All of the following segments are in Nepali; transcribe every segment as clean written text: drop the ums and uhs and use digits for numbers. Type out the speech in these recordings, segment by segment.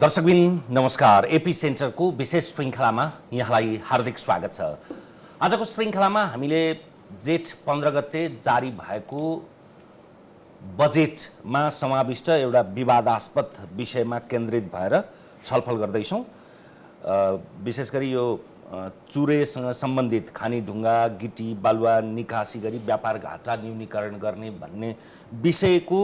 दर्शकबिन नमस्कार। एपी सेन्टरको विशेष श्रृङ्खलामा यहाँलाई हार्दिक स्वागत छ। आजको श्रृङ्खलामा हामीले जेठ 15 गते जारी भएको बजेटमा समाविष्ट एउटा विवादास्पद विषयमा केन्द्रित भएर छलफल गर्दैछौँ। विशेष गरी यो चुरेसँग सम्बन्धित खानी ढुङ्गा गिटी बालुवा निकासी गरी व्यापार घाटा न्यूनीकरण गर्ने भन्ने विषयको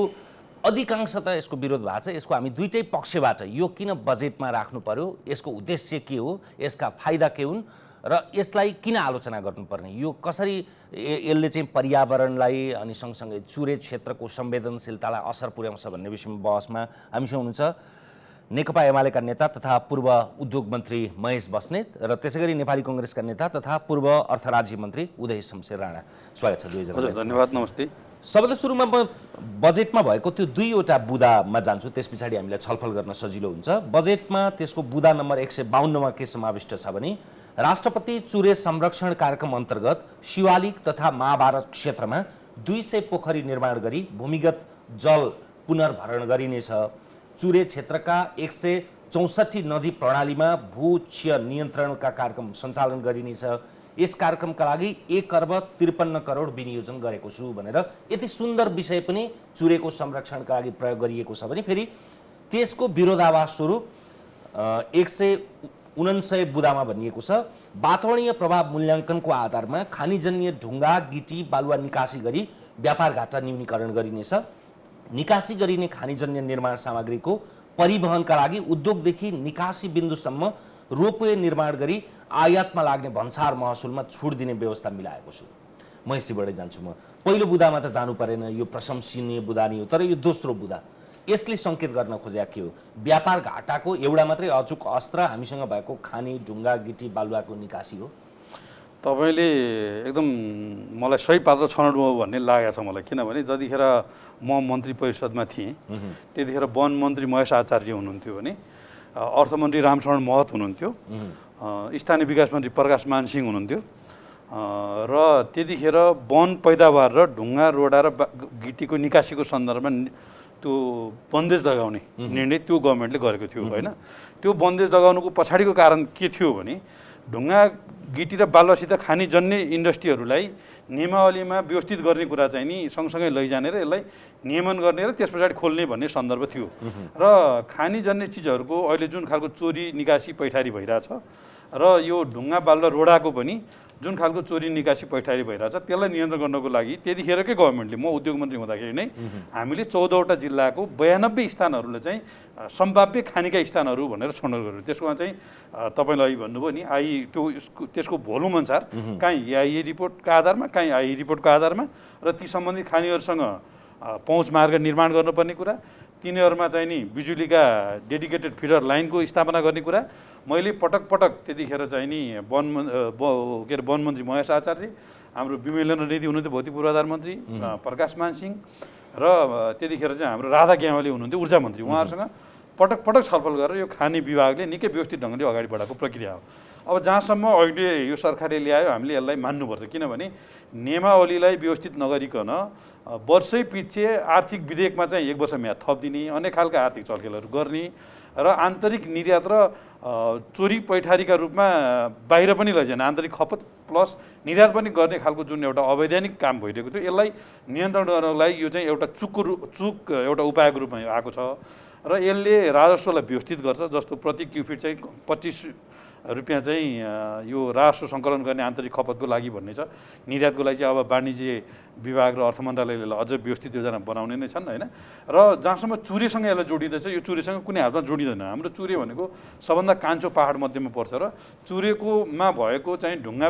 अधिकांशतः यसको विरोध भएको छ। यसको हामी दुईटै पक्षबाट यो किन बजेटमा राख्नु पर्यो, यसको उद्देश्य के हो, यसका फाइदा के हुन् र यसलाई किन आलोचना गर्नुपर्ने, यो कसरी यसले चाहिँ पर्यावरणलाई अनि सँगसँगै चुरे क्षेत्रको संवेदनशीलतालाई असर पुर्याउँछ भन्ने विषयमा बहसमा हामीसँग हुनुहुन्छ नेकपा एमालेका नेता तथा पूर्व उद्योग मन्त्री महेश बस्नेत र त्यसैगरी नेपाली कांग्रेसका नेता तथा पूर्व अर्थ राज्य मन्त्री उदय शमशेर राणा। स्वागत छ दुईजनालाई। धन्यवाद, नमस्ते। सबैभन्दा सुरुमा म बजेटमा भएको त्यो दुईवटा बुदामा जान्छु, त्यस पछाडि हामीलाई छलफल गर्न सजिलो हुन्छ। बजेटमा त्यसको बुदा नम्बर 152 मा के समाविष्ट छ भने राष्ट्रपति चुरे संरक्षण कार्यक्रम अन्तर्गत शिवालिक तथा महाभारत क्षेत्रमा 200 पोखरी निर्माण गरी भूमिगत जल पुनर्भरण गरिनेछ। चुरे क्षेत्रका 164 नदी प्रणालीमा भूक्षय नियन्त्रणका कार्यक्रम सञ्चालन गरिनेछ। यस कार्यक्रमका लागि 1 अर्ब 53 करोड विनियोजन गरेको छु भनेर यति सुन्दर विषय पनि चुरेको संरक्षणका लागि प्रयोग गरिएको छ भने फेरि त्यसको विरोधाभास स्वरूप 149 बुदामा भनिएको छ वातावरणीय प्रभाव मूल्याङ्कनको आधारमा खानीजन्य ढुङ्गा गिटी बालुवा निकासी गरी व्यापार घाटा न्यूनीकरण गरिनेछ। निकासी गरिने खानीजन्य निर्माण सामग्रीको परिवहनका लागि उद्योगदेखि निकासी बिन्दुसम्म रोपवे निर्माण गरी आयातमा लाग्ने भन्सार महसुलमा छुट दिने व्यवस्था मिलाएको छु। म यसैबाटै जान्छु। म पहिलो बुदामा त जानु परेन, यो प्रशंसनीय बुदा नि हो, तर यो दोस्रो बुदा यसले सङ्केत गर्न खोजेको के हो? व्यापार घाटाको एउटा मात्रै अचुक अस्त्र हामीसँग भएको खानी ढुङ्गा गिटी बालुवाको निकासी हो। तपाईँले एकदम मलाई सही पात्र छनौट हो भन्ने लागेको छ मलाई, किनभने जतिखेर म मन्त्री परिषदमा थिएँ त्यतिखेर वन मन्त्री महेश आचार्य हुनुहुन्थ्यो भने अर्थमन्त्री रामशरण महत हुनुहुन्थ्यो, स्थानीय विकास मन्त्री प्रकाश मानसिंह हुनुहुन्थ्यो र त्यतिखेर वन पैदावार र ढुङ्गा रोडा र गिटीको निकासीको सन्दर्भमा त्यो बन्देज लगाउने निर्णय त्यो गभर्मेन्टले गरेको थियो होइन। त्यो बन्देज लगाउनुको पछाडिको कारण के थियो भने ढुङ्गा गिटी र बालुवासित खानीजन्य इन्डस्ट्रीहरूलाई नियमावलीमा व्यवस्थित गर्ने कुरा चाहिँ नि सँगसँगै लैजाने र यसलाई नियमन गर्ने र त्यस पछाडि खोल्ने भन्ने सन्दर्भ थियो। र खानीजन्य चिजहरूको अहिले जुन खालको चोरी निकासी पैठारी भइरहेछ र यो ढुङ्गा बालुवा रोडाको पनि जुन खालको चोरी निकासी पैठारी भइरहेछ त्यसलाई नियन्त्रण गर्नको लागि त्यतिखेरकै गभर्मेन्टले, म उद्योग मन्त्री हुँदाखेरि नै हामीले 14वटा जिल्लाको 92 स्थानहरूलाई चाहिँ सम्भाव्य खानीका स्थानहरू भनेर छनौट गर्यो। त्यसमा चाहिँ तपाईँले अघि भन्नुभयो नि त्यसको भोल्युम अनुसार काहीँ आइए रिपोर्टका आधारमा काहीँ आइए रिपोर्टको आधारमा र ती सम्बन्धित खानीहरूसँग पहुँच मार्ग निर्माण गर्नुपर्ने कुरा, तिनीहरूमा चाहिँ नि बिजुलीका डेडिकेटेड फिडर लाइनको स्थापना गर्ने कुरा मैले पटक पटक त्यतिखेर चाहिँ नि वन मन्त्री महेश आचार्य, हाम्रो विमलेन्द्र निधि हुनुहुन्थ्यो भौतिक पूर्वाधार मन्त्री प्रकाश मानसिंह र त्यतिखेर चाहिँ हाम्रो राधा ग्यावाली हुनुहुन्थ्यो ऊर्जा मन्त्री, उहाँहरूसँग पटक पटक छलफल गरेर यो खानी विभागले निकै व्यवस्थित ढङ्गले अगाडि बढाएको प्रक्रिया हो। अब जहाँसम्म अहिले यो सरकारले ल्यायो हामीले यसलाई मान्नुपर्छ, किनभने नियमावलीलाई व्यवस्थित नगरिकन वर्षै पछि आर्थिक विधेयकमा चाहिँ 1 वर्ष म्याद थप दिने, अनेक खालका आर्थिक चलखेलहरू गर्ने र आन्तरिक निर्यात र चोरी पैठारीका रूपमा बाहिर पनि लैजाने, आन्तरिक खपत प्लस निर्यात पनि गर्ने खालको जुन एउटा अवैधानिक काम भइरहेको थियो यसलाई नियन्त्रण गर्नको लागि यो चाहिँ एउटा चुक एउटा उपायको रूपमा आएको छ र यसले राजस्वलाई व्यवस्थित गर्छ। जस्तो प्रति क्युफिट चाहिँ 25 रुपियाँ चाहिँ यो राजस्व सङ्कलन गर्ने आन्तरिक खपतको लागि भन्ने छ। निर्यातको लागि चाहिँ अब वाणिज्य विभाग र अर्थ मन्त्रालयले अझ व्यवस्थित योजना बनाउने नै छन् होइन। र जहाँसम्म चुरेसँग यसलाई जोडिँदैछ, यो चुरेसँग कुनै हालतमा जोडिँदैन। हाम्रो चुरे भनेको सबभन्दा कान्छो पहाड मध्येमा पर्छ र चुरेकोमा भएको चाहिँ ढुङ्गा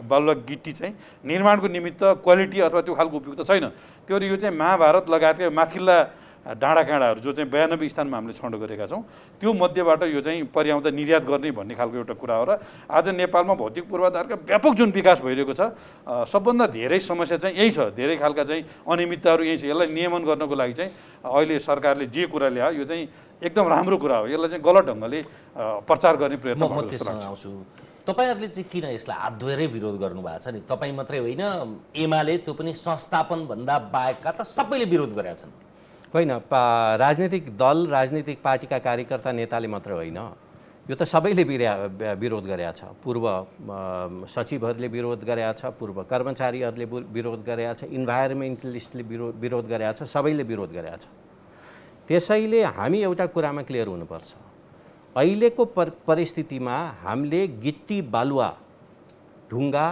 बालुवा गिटी चाहिँ निर्माणको निमित्त क्वालिटी अथवा त्यो खालको उपयुक्त छैन। त्यो यो चाहिँ महाभारत लगायतका माथिल्ला डाँडाकाँडाहरू जो चाहिँ 92 स्थानमा हामीले छनौट गरेका छौँ त्यो मध्येबाट यो चाहिँ पर्याउँदा निर्यात गर्ने भन्ने खालको एउटा कुरा हो। र आज नेपालमा भौतिक पूर्वाधारका व्यापक जुन विकास भइरहेको छ सबभन्दा धेरै समस्या चाहिँ यही छ, धेरै खालका चाहिँ अनियमितताहरू यही छ। यसलाई नियमन गर्नको लागि चाहिँ अहिले सरकारले जे कुरा ल्यायो यो चाहिँ एकदम राम्रो कुरा हो। यसलाई चाहिँ गलत ढङ्गले प्रचार गर्ने प्रयत्न गर्छु। तपाईहरुले चाहिँ किन यसलाई हात धोएरै विरोध गर्नु भएको छ नि? तपाई मात्रै होइन, एमाले त्यो पनि संस्थापन भन्दा बाहेकका त सबैले विरोध गरेका छन्। होइन राजनीतिक दल राजनीतिक पार्टीका कार्यकर्ता नेताले मात्र होइन, यो त सबैले विरोध गरेका छ। पूर्व सचिवहरूले विरोध गरेका छ, पूर्व कर्मचारीहरूले विरोध गरेका छ, इन्भाइरोमेन्टलिस्टले विरोध गरेका छ, सबैले विरोध गरेका छ। त्यसैले हामी एउटा कुरामा क्लियर हुनुपर्छ, अहिलेको परिस्थितिमा हामीले गिट्टी बालुवा ढुङ्गा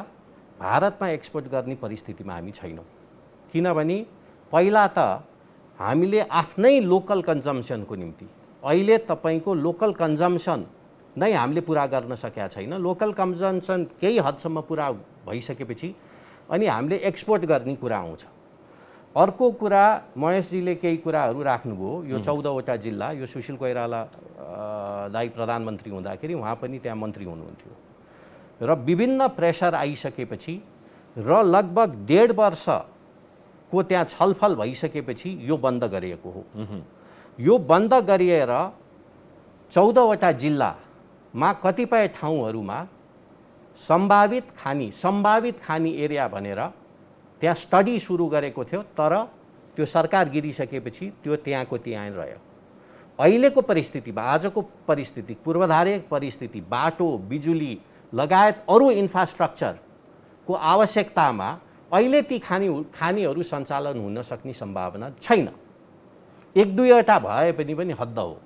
भारतमा एक्सपोर्ट गर्ने परिस्थितिमा हामी छैनौँ। किनभने पहिला त हामीले आफ्नै लोकल कन्जम्सनको निम्ति, अहिले तपाईँको लोकल कन्जम्सन नै हामीले पुरा गर्न सकेका छैन। लोकल कन्जम्सन केही हदसम्म पुरा भइसकेपछि अनि हामीले एक्सपोर्ट गर्ने कुरा आउँछ। अर्को कुरा, महेशजीले केही कुराहरू राख्नुभयो, यो 14वटा जिल्ला, यो सुशील कोइराला दाइ प्रधानमन्त्री हुँदाखेरि उहाँ पनि त्यहाँ मन्त्री हुनुहुन्थ्यो र विभिन्न प्रेसर आइसकेपछि र लगभग 1.5 वर्षको त्यहाँ छलफल भइसकेपछि यो बन्द गरिएको हो। यो बन्द गरिएर 14वटा जिल्लामा कतिपय ठाउँहरूमा सम्भावित खानी एरिया भनेर त्यहाँ स्टडी सुरु गरेको थियो, तर त्यो सरकार गिरिसकेपछि त्यो त्यहाँको त्यहाँ रह्यो। अहिलेको परिस्थितिमा, आजको परिस्थिति, पूर्वाधार परिस्थिति, बाटो बिजुली लगायत अरू इन्फ्रास्ट्रक्चरको आवश्यकतामा अहिले ती खानीहरू सञ्चालन हुन सक्ने सम्भावना छैन। 1-2वटा भए पनि हद्द हो।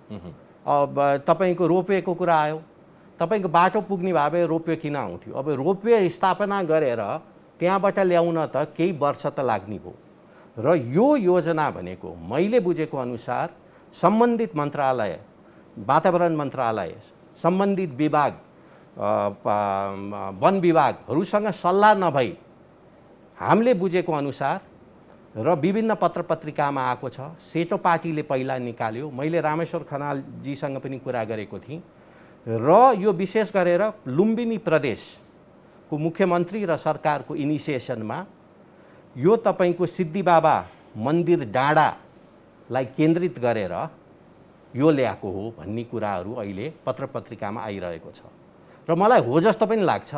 अब तपाईँको रोपवेको कुरा आयो, तपाईँको बाटो पुग्ने भए रोपवे किन आउँथ्यो? अब रोपवे स्थापना गरेर त्यहाँबाट ल्याउन त केही वर्ष त लाग्ने भयो र यो योजना भनेको मैले बुझेको अनुसार सम्बन्धित मन्त्रालय, वातावरण मन्त्रालय, सम्बन्धित विभाग, वन विभागहरूसँग सल्लाह नभई हामीले बुझेको अनुसार र विभिन्न पत्र पत्रिकामा आएको छ, सेतो पार्टीले पहिला निकाल्यो। मैले रामेश्वर खनालजीसँग पनि कुरा गरेको थिएँ र यो विशेष गरेर लुम्बिनी प्रदेशको मुख्यमन्त्री र सरकारको इनिसिएसनमा यो तपाईँको सिद्धिबाबा मन्दिर डाँडालाई केन्द्रित गरेर यो ल्याएको हो भन्ने कुराहरू अहिले पत्र पत्रिकामा आइरहेको छ र मलाई हो जस्तो पनि लाग्छ।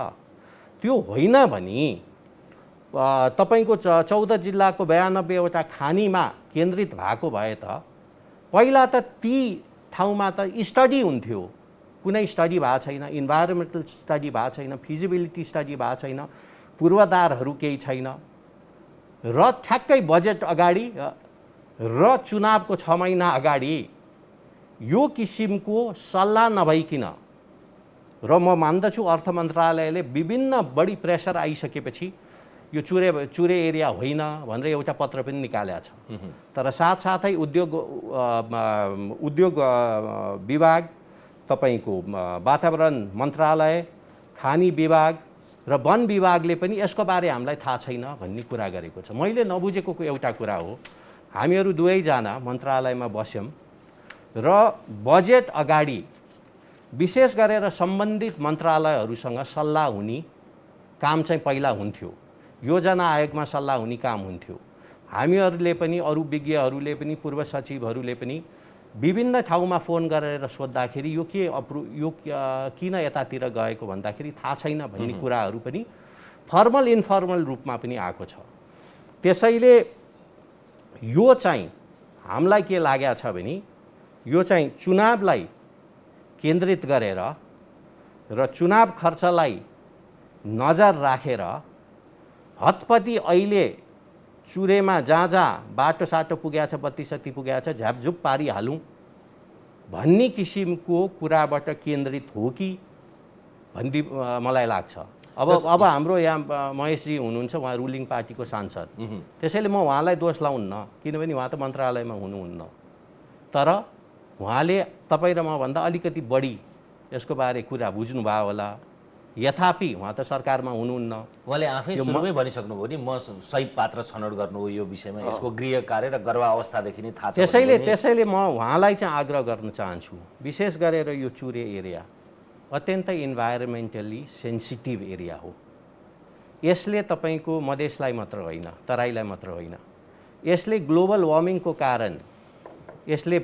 त्यो होइन भने तपाईँको 14 जिल्लाको 92वटा खानीमा केन्द्रित भएको भए त पहिला त ती ठाउँमा त स्टडी हुन्थ्यो। कुनै स्टडी भएको छैन, इन्भाइरोमेन्टल स्टडी भएको छैन, फिजिबिलिटी स्टडी भएको छैन, पूर्वाधारहरू केही छैन र ठ्याक्कै बजेट अगाडि र चुनावको 6 महिना अगाडि यो किसिमको सल्लाह नभइकन र म मान्दछु अर्थ मन्त्रालयले विभिन्न बढी प्रेसर आइसकेपछि यो चुरे एरिया होइन भनेर एउटा पत्र पनि निकालेको छ। तर साथसाथै उद्योग विभाग, तपाईँको वातावरण मन्त्रालय, खानी विभाग र वन विभागले पनि यसको बारे हामीलाई थाहा छैन भन्ने कुरा गरेको छ। मैले नबुझेको एउटा कुरा हो, हामीहरू दुवैजना मन्त्रालयमा बस्यौँ र बजेट अगाडि विशेष गरेर सम्बन्धित मन्त्रालयहरूसँग सल्लाह हुने काम चाहिँ पहिला हुन्थ्यो। योजना आयोगमा सल्लाह हुने काम हुन्थ्यो। हामीहरूले पनि, अरू विज्ञहरूले पनि, पूर्व सचिवहरूले पनि विभिन्न ठाउँमा फोन गरेर सोद्धाखेरि यो किन यतातिर गएको भन्दाखेरि थाहा छैन भन्ने कुराहरू पनि फर्मल इन्फर्मल रूपमा पनि आएको छ। त्यसैले यो चाहिँ हामीलाई के लागेको छ भने यो चाहिँ चुनावलाई केन्द्रित गरेर र चुनाव खर्चलाई नजर राखेर हतपति अहिले चुरेमा जहाँ बाटो साटो पुगेको छ, बत्ती सत्ती पुगेको छ, झ्यापझुप पारिहालौँ भन्ने किसिमको कुराबाट केन्द्रित हो कि भन्ने मलाई लाग्छ। अब हाम्रो यहाँ महेशजी हुनुहुन्छ, उहाँ रुलिङ पार्टीको सांसद, त्यसैले म उहाँलाई दोष लाउन्न किनभने उहाँ त मन्त्रालयमा हुनुहुन्न। तर उहाँले तपाईँ र मभन्दा अलिकति बढी यसको बारे कुरा बुझ्नुभयो होला। यथापि उहाँ त सरकारमा हुनुहुन्न। उहाँले आफै सुरुमै भनिसक्नुभयो नि, म सही पात्र छनौट गर्नु हो यो विषयमा, यसको गृह कार्य र गर्भावस्थादेखि नै थाहा छ। त्यसैले म उहाँलाई चाहिँ आग्रह गर्न चाहन्छु, विशेष गरेर यो चुरे एरिया अत्यन्तै इन्भाइरोमेन्टली सेन्सिटिभ एरिया हो। यसले तपाईँको मधेसलाई मात्र होइन, तराईलाई मात्र होइन, यसले ग्लोबल वार्मिङको कारण यसले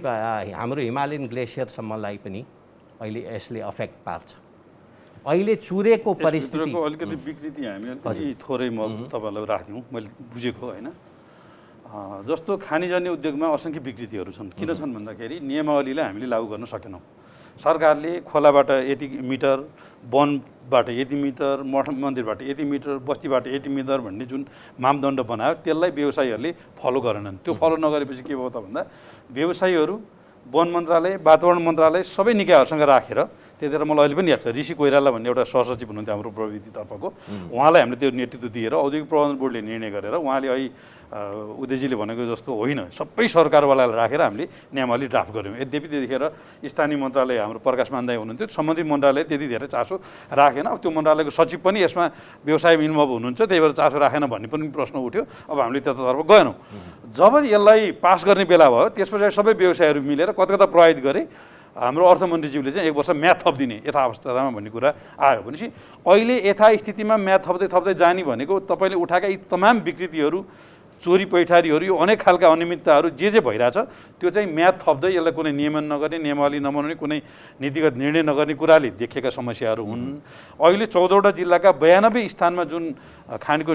हाम्रो हिमालयन ग्लेसियरसम्मलाई पनि अहिले यसले अफेक्ट पार्छ। अहिले चुरेको परिस्थिति अलिकति विकृति हामी अलिकति थोरै म तपाईँलाई राखिदिउँ, मैले बुझेको होइन। जस्तो खानीजन्य उद्योगमा असङ्ख्य विकृतिहरू छन्। किन छन् भन्दाखेरि नियमावलीलाई हामीले लागू गर्न सकेनौँ। सरकारले खोलाबाट यति मिटर, वनबाट यति मिटर, मठ मन्दिरबाट यति मिटर, बस्तीबाट यति मिटर भन्ने जुन मापदण्ड बनायो त्यसलाई व्यवसायीहरूले फलो गरेनन्। त्यो फलो नगरेपछि के भयो त भन्दा व्यवसायीहरू, वन मन्त्रालय, वातावरण मन्त्रालय सबै निकायहरूसँग राखेर त्यतिखेर मलाई अहिले पनि याद छ ऋषि कोइराला भन्ने एउटा सहसचिव हुनुहुन्थ्यो हाम्रो प्रविधितर्फको, उहाँलाई हामीले त्यो नेतृत्व दिएर औद्योगिक प्रबन्धन बोर्डले निर्णय गरेर उहाँले अहिले उदयजीले भनेको जस्तो होइन सबै सरकारवालालाई राखेर हामीले नियमावली ड्राफ्ट गऱ्यौँ। यद्यपि त्यतिखेर स्थानीय मन्त्रालय हाम्रो प्रकाश मान्दाई हुनुहुन्थ्यो, सम्बन्धित मन्त्रालय त्यति धेरै चासो राखेन। अब त्यो मन्त्रालयको सचिव पनि यसमा व्यवसायमा इन्भल्भ हुनुहुन्छ, त्यही भएर चासो राखेन भन्ने पनि प्रश्न उठ्यो। अब हामीले त्यतातर्फ गएनौँ। जब यसलाई पास गर्ने बेला भयो त्यस पछाडि सबै व्यवसायहरू मिलेर कता प्रभावित गरे। हाम्रो अर्थमन्त्रीज्यूले चाहिँ 1 वर्ष म्याथ थपिदिने यथावस्थामा भन्ने कुरा आयो भनेपछि अहिले यथास्थितिमा म्याथ थप्दै जाने भनेको तपाईँले उठाएका यी तमाम विकृतिहरू, चोरी पैठारीहरू, यो अनेक खालका अनियमितताहरू जे भइरहेछ त्यो चाहिँ म्याथ थप्दै यसलाई कुनै नियमन नगर्ने, नियमावली नबनाउने, कुनै नीतिगत निर्णय नगर्ने कुराले देखेका समस्याहरू हुन्। अहिले 14वटा जिल्लाका 92 स्थानमा जुन खानीको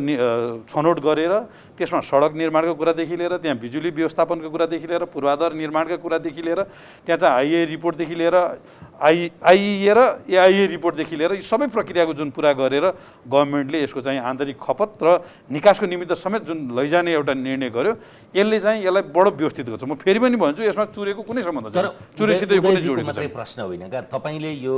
छनौट गरेर त्यसमा सडक निर्माणको कुरादेखि लिएर त्यहाँ बिजुली व्यवस्थापनको कुरादेखि लिएर पूर्वाधार निर्माणका कुरादेखि लिएर त्यहाँ चाहिँ आइए रिपोर्टदेखि लिएर आइए र एआइए रिपोर्टदेखि लिएर यी सबै प्रक्रियाको जुन पुरा गरेर गभर्मेन्टले यसको चाहिँ आन्तरिक खपत र निकासको निमित्त समेत जुन लैजाने एउटा निर्णय गर्यो, यसले चाहिँ यसलाई बडो व्यवस्थित गर्छ। म फेरि पनि भन्छु यसमा चुरेको कुनै सम्बन्ध छैन, चुरेसित यो कुनै जोडेको छैन। प्रश्न होइन क्या, तपाईँले यो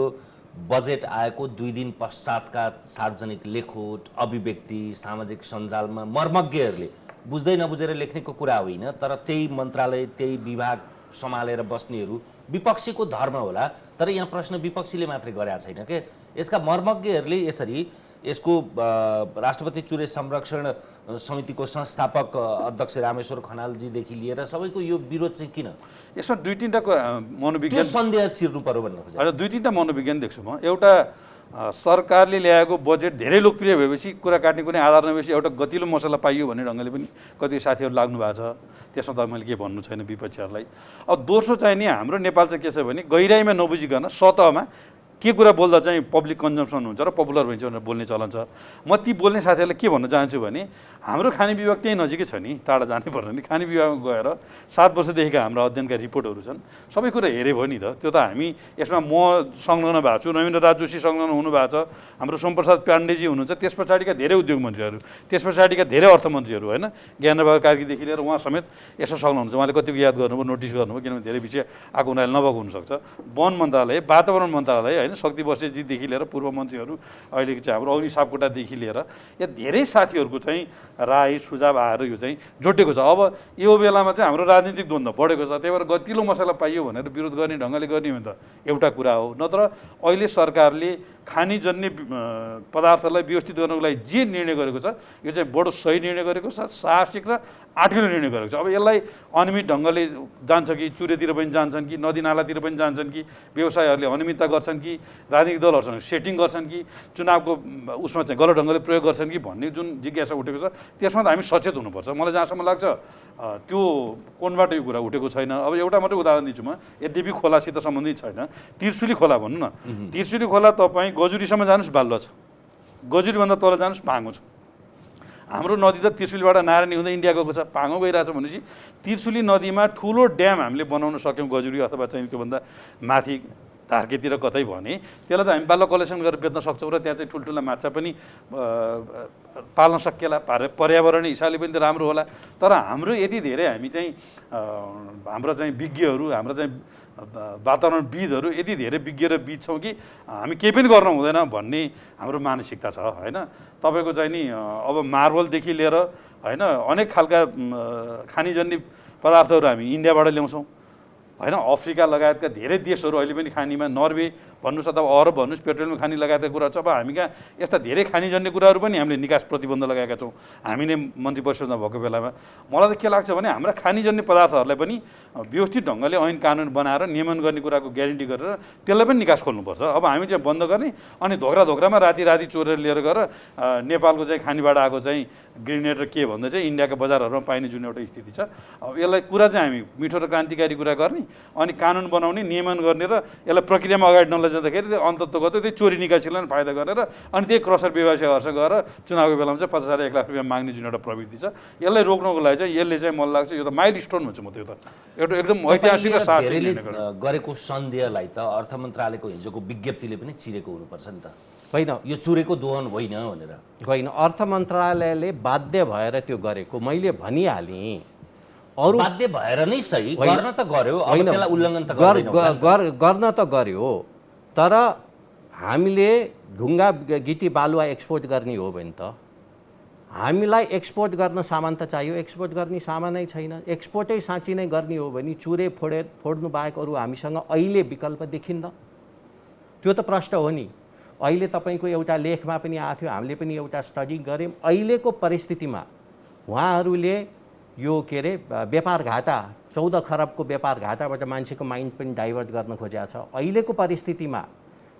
बजेट आएको 2 दिन पश्चातका सार्वजनिक लेखोट, अभिव्यक्ति सामाजिक सञ्जालमा मर्मज्ञहरूले बुझ्दै नबुझेर लेख्नेको कुरा होइन, तर त्यही मन्त्रालय त्यही विभाग सम्हालेर बस्नेहरू विपक्षीको धर्म होला, तर यहाँ प्रश्न विपक्षीले मात्रै गरेका छैन के। यसका मर्मज्ञहरूले यसरी यसको राष्ट्रपति चुरे संरक्षण समितिको संस्थापक अध्यक्ष रामेश्वर खनालजीदेखि लिएर सबैको यो विरोध चाहिँ किन? यसमा 2-3टा मनोविज्ञान सन्देह चिर्नु पर्यो भन्नु खोजेँ। होइन, 2-3टा मनोविज्ञान देख्छु म। एउटा सरकारले ल्याएको बजेट धेरै लोकप्रिय भएपछि कुरा काट्ने कुनै आधार नभएपछि एउटा गतिलो मसला पाइयो भन्ने ढङ्गले पनि कति साथीहरू लाग्नु भएको छ। त्यसमा त मैले के भन्नु छैन विपक्षीहरूलाई। अब दोस्रो चाहिँ नि हाम्रो नेपाल चाहिँ के छ भने गहिराइमा नबुझिकन सतहमा के कुरा बोल्दा चाहिँ पब्लिक कन्जम्सन हुन्छ र पपुलर भइन्छ भनेर बोल्ने चलन छ। म ती बोल्ने साथीहरूलाई के भन्न चाहन्छु भने हाम्रो खानी विभाग त्यही नजिकै छ नि, टाढा जानै पर्दैन नि। खानी विभागमा गएर 7 वर्षदेखिका हाम्रो अध्ययनका रिपोर्टहरू छन्, सबै कुरा हेऱ्यो भयो नि त। त्यो त हामी यसमा म संलग्न भएको छु, रविन्द्र राज जोशी संलग्न हुनुभएको छ, हाम्रो सोमप्रसाद पाण्डेजी हुनुहुन्छ, त्यस पछाडिका धेरै उद्योग मन्त्रीहरू, त्यस पछाडिका धेरै अर्थमन्त्रीहरू होइन, ज्ञानबहादुर कार्कीदेखि लिएर उहाँ समेत यसो संलग्न हुनुहुन्छ। उहाँले कतिको याद गर्नुभयो, नोटिस गर्नुभयो, किनभने धेरै विषय आएको उनीहरूले नभएको हुनसक्छ। वन मन्त्रालय, वातावरण मन्त्रालय होइन, शक्ति बस्नेतजीदेखि लिएर पूर्व मन्त्रीहरू अहिलेको चाहिँ हाम्रो अग्नि सापकोटादेखि लिएर यहाँ धेरै साथीहरूको चाहिँ राय सुझाव आएर यो चाहिँ जोडिएको छ। अब यो बेलामा चाहिँ हाम्रो राजनीतिक द्वन्द्व बढेको छ, त्यही भएर गतिलो मसला पाइयो भनेर विरोध गर्ने ढङ्गले गर्ने भने त एउटा कुरा हो। नत्र अहिले सरकारले खानीजन्य पदार्थलाई व्यवस्थित गर्नको लागि जे निर्णय गरेको छ यो चाहिँ बडो सही निर्णय गरेको छ, साहसिक र आँटिलो निर्णय गरेको छ। अब यसलाई अनियमित ढङ्गले जान्छ कि चुरेतिर पनि जान्छन् कि नदी नालातिर पनि जान्छन् कि व्यवसायहरूले अनियमितता गर्छन् कि राजनीतिक दलहरूसँग सेटिङ गर्छन् कि चुनावको उसमा चाहिँ गलत ढङ्गले प्रयोग गर्छन् कि भन्ने जुन जिज्ञासा उठेको छ त्यसमा त हामी सचेत हुनुपर्छ। मलाई जहाँसम्म लाग्छ त्यो कोणबाट यो कुरा उठेको छैन। अब एउटा मात्रै उदाहरण दिन्छु म, यद्यपि खोलासित सम्बन्धित छैन, त्रिशुली खोला भन्नु न, त्रिशुली खोला तपाईँ गजुरीसम्म जानुहोस् बालुवा छ, गजुरीभन्दा तल जानुहोस् पाँगो छ। हाम्रो नदी त त्रिशुलीबाट नारायणी हुँदै इन्डिया गएको छ, पाँगो गइरहेछ भनेपछि त्रिशुली नदीमा ठुलो ड्याम हामीले बनाउन सक्यौँ गजुरी अथवा चाहिँ त्योभन्दा माथि धार्केतिर कतै भने त्यसलाई त हामी बालुवा कलेक्सन गरेर बेच्न सक्छौँ र त्यहाँ चाहिँ ठुल्ठुला माछा पनि पाल्न सकिएला, पर्यावरणीय हिसाबले पनि त राम्रो होला। तर हाम्रो यति धेरै हामी चाहिँ हाम्रो चाहिँ विज्ञहरू, हाम्रो चाहिँ वातावरणविदहरू यति धेरै विज्ञ र विद छौँ कि हामी केही पनि गर्न हुँदैन भन्ने हाम्रो मानसिकता छ होइन। तपाईँको चाहिँ नि अब मार्बलदेखि लिएर होइन अनेक खालका खानीजन्य पदार्थहरू हामी इन्डियाबाट ल्याउँछौँ होइन। अफ्रिका लगायतका धेरै देशहरू अहिले पनि खानीमा, नर्वे भन्नुहोस् अथवा अरब भन्नुहोस्, पेट्रोलियम खानी लगायतका कुराहरू छ। अब हामी कहाँ यस्ता धेरै खानीजन्य कुराहरू पनि हामीले निकास प्रतिबन्ध लगाएका छौँ हामी नै मन्त्री परिषदमा भएको बेलामा। मलाई त के लाग्छ भने हाम्रा खानीजन्य पदार्थहरूलाई पनि व्यवस्थित ढङ्गले ऐन कानुन बनाएर नियमन गर्ने कुराको ग्यारेन्टी गरेर त्यसलाई पनि निकास खोल्नुपर्छ। अब हामी चाहिँ बन्द गर्ने अनि धोक्रामा राति चोरेर लिएर गएर नेपालको चाहिँ खानीबाट आएको चाहिँ ग्रेनेड र के भन्दा चाहिँ इन्डियाका बजारहरूमा पाइने जुन एउटा स्थिति छ, अब यसलाई कुरा चाहिँ हामी मिठो र क्रान्तिकारी कुरा गर्ने अनि कानुन बनाउने, नियमन गर्ने र यसलाई प्रक्रियामा अगाडि नलैजाने जाँदाखेरि त्यो अन्तत्वगत त्यो चोरी निकासीलाई फाइदा गरेर अनि त्यही क्रसर व्यवसायहरूसँग गएर चुनावको बेलामा चाहिँ 50,000 1 लाख रुपियाँ माग्ने जुन एउटा प्रवृत्ति छ यसलाई रोक्नको लागि चाहिँ यसले चाहिँ मलाई लाग्छ यो त माइल स्टोन भन्छ म त्यो त एउटा एकदम ऐतिहासिक र साहसिक धेरैले निर्णय गरेको। गरेको सन्देहलाई त अर्थ मन्त्रालयको हिजोको विज्ञप्तिले पनि चिरेको हुनुपर्छ नि त, होइन यो चुरेको दोहन होइन भनेर। होइन, अर्थ मन्त्रालयले बाध्य भएर त्यो गरेको मैले भनिहालेँ। अरू बाध्य भएर नै सही, होइन, गर्न त गर्यो, अब होइन, त्यसलाई उल्लङ्घन त गर्दैन होला नि त। गर्न त गर्यो, तर हामीले ढुङ्गा गिटी बालुवा एक्सपोर्ट गर्ने हो भने त हामीलाई एक्सपोर्ट गर्न सामान त चाहियो, एक्सपोर्ट गर्ने सामानै छैन। एक्सपोर्टै साँच्ची नै गर्ने हो भने चुरे फोड्नु बाहेक अरू हामीसँग अहिले विकल्प देखिन्न। त्यो त प्रश्न हो नि। अहिले तपाईँको एउटा लेखमा पनि आएको थियो, हामीले पनि एउटा स्टडी गऱ्यौँ। अहिलेको परिस्थितिमा उहाँहरूले यो के अरे व्यापार घाटा 14 खरबको व्यापार घाटाबाट मान्छेको माइन्ड पनि डाइभर्ट गर्न खोजेको छ। अहिलेको परिस्थितिमा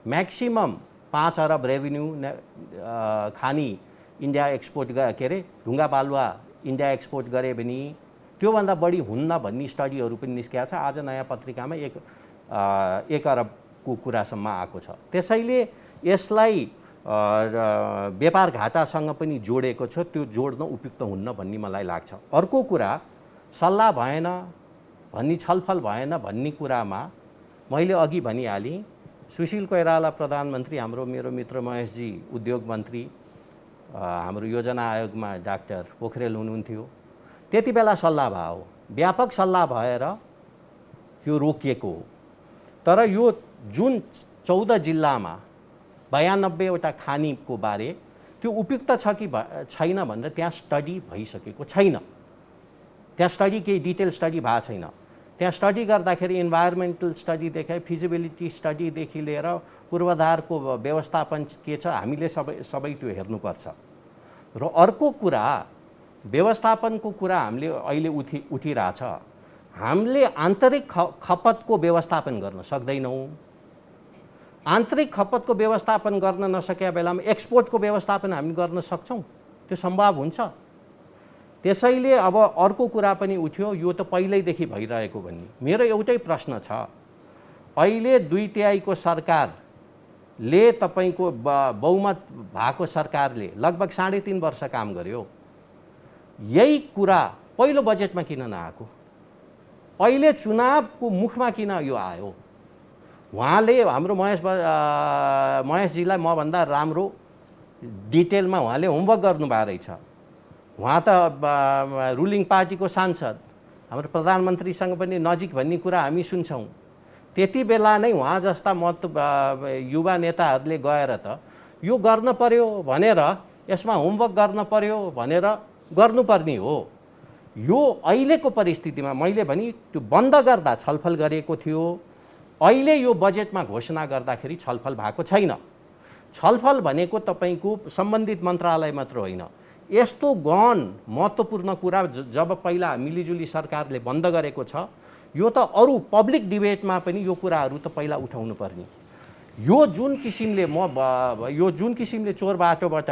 म्याक्सिमम 5 अरब रेभिन्यू खानी इन्डिया एक्सपोर्ट के अरे ढुङ्गा बालुवा इन्डिया एक्सपोर्ट गरे भने त्योभन्दा बढी हुन्न भन्ने स्टडीहरू पनि निस्किएको छ। आज नयाँ पत्रिकामा 1 अरबको कुरासम्म आएको छ। त्यसैले यसलाई व्यापार घाटासँग पनि जोडेको छ, त्यो जोड्न उपयुक्त हुन्न भन्ने मलाई लाग्छ। अर्को कुरा सल्लाह भएन भन्ने, छलफल भएन भन्ने कुरामा मैले अघि भनिहालेँ। सुशील कोइराला प्रधानमन्त्री, हाम्रो मेरो मित्र महेशजी उद्योग मन्त्री, हाम्रो योजना आयोगमा डाक्टर पोखरेल हुनुहुन्थ्यो। त्यति बेला सल्लाह भयो, व्यापक सल्लाह भएर यो रोकिएको हो। तर यो जुन 14 जिल्लामा 92वटा खानीको बारे त्यो उपयुक्त छ कि छैन भनेर त्यहाँ स्टडी भइसकेको छैन। त्यहाँ स्टडी केही डिटेल स्टडी भएको छैन। त्यहाँ स्टडी गर्दाखेरि इन्भाइरोमेन्टल स्टडीदेखि फिजिबिलिटी स्टडीदेखि लिएर पूर्वाधारको व्यवस्थापन के छ हामीले सबै त्यो हेर्नुपर्छ। र अर्को कुरा व्यवस्थापनको कुरा हामीले अहिले उठिरहेछ। हामीले आन्तरिक खपतको व्यवस्थापन गर्न सक्दैनौँ। आन्तरिक खपतको व्यवस्थापन गर्न नसकेका बेलामा एक्सपोर्टको व्यवस्थापन हामी गर्न सक्छौँ? त्यो सम्भव हुन्छ? त्यसैले अब अर्को कुरा पनि उठ्यो, यो त पहिल्यैदेखि भइरहेको भन्ने। मेरो एउटै प्रश्न छ, अहिले 2/3 सरकारले तपाईँको बहुमत भएको सरकारले लगभग 3.5 वर्ष काम गर्यो। यही कुरा पहिलो बजेटमा किन नआएको? अहिले चुनावको मुखमा किन यो आयो? उहाँले हाम्रो महेशजीलाई मभन्दा राम्रो डिटेलमा उहाँले होमवर्क गर्नुभएको रहेछ। उहाँ त रुलिङ पार्टीको सांसद, हाम्रो प्रधानमन्त्रीसँग पनि नजिक भन्ने कुरा हामी सुन्छौँ। त्यति बेला नै उहाँ जस्ता युवा नेताहरूले गएर त यो गर्न पर्यो भनेर, यसमा होमवर्क गर्न पर्यो भनेर गर्नुपर्ने हो। यो अहिलेको परिस्थितिमा मैले भने त्यो बन्द गर्दा छलफल गरेको थियो। अहिले यो बजेटमा घोषणा गर्दाखेरि छलफल भएको छैन। छलफल भनेको तपाईँको सम्बन्धित मन्त्रालय मात्र होइन, यस्तो गहन महत्त्वपूर्ण कुरा जब पहिला मिलिजुली सरकारले बन्द गरेको छ, यो त अरू पब्लिक डिबेटमा पनि यो कुराहरू त पहिला उठाउनु पर्ने। यो जुन किसिमले चोर बाटोबाट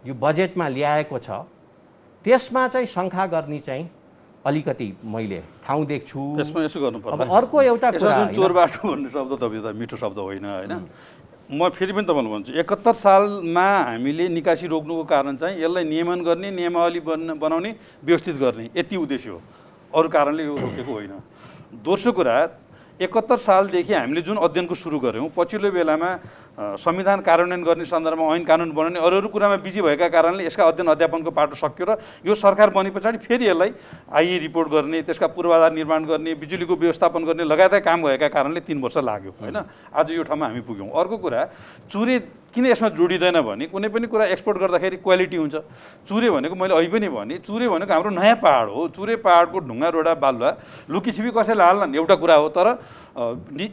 यो बजेटमा ल्याएको छ, त्यसमा चाहिँ शङ्का गर्ने चाहिँ अलिकति मैले ठाउँ देख्छु। यसमा यसो गर्नु पर्छ। अब अर्को एउटा कुरा, जुन चोर बाटो भन्ने शब्द त मिठो शब्द होइन होइन। म फेरि पनि तपाईँलाई भन्छु, 71 सालमा हामीले निकासी रोक्नुको कारण चाहिँ यसलाई नियमन गर्ने, नियमावली बनाउने, व्यवस्थित गर्ने यति उद्देश्य हो, अरू कारणले यो रोकेको होइन। दोस्रो कुरा, 71 सालदेखि हामीले जुन अध्ययनको सुरु गऱ्यौँ, पछिल्लो बेलामा संविधान कार्यान्वयन गर्ने सन्दर्भमा ऐन कानुन बनाउने अरू कुरामा बिजी भएका कारणले यसका अध्ययन अध्यापनको पाटो सक्यो र यो सरकार बने पछाडि फेरि यसलाई आइए रिपोर्ट गर्ने, त्यसका पूर्वाधार निर्माण गर्ने, बिजुलीको व्यवस्थापन गर्ने लगायतका काम भएका कारणले 3 वर्ष लाग्यो होइन। आज यो ठाउँमा हामी पुग्यौँ। अर्को कुरा, चुरे किन यसमा जोडिँदैन भने कुनै पनि कुरा एक्सपोर्ट गर्दाखेरि क्वालिटी हुन्छ। चुरे भनेको मैले अहिले पनि भने, चुरे भनेको हाम्रो नयाँ पहाड हो। चुरे पहाडको ढुङ्गा रोडा बालुवा लुकीछिपी कसैले हाल्लान् एउटा कुरा हो, तर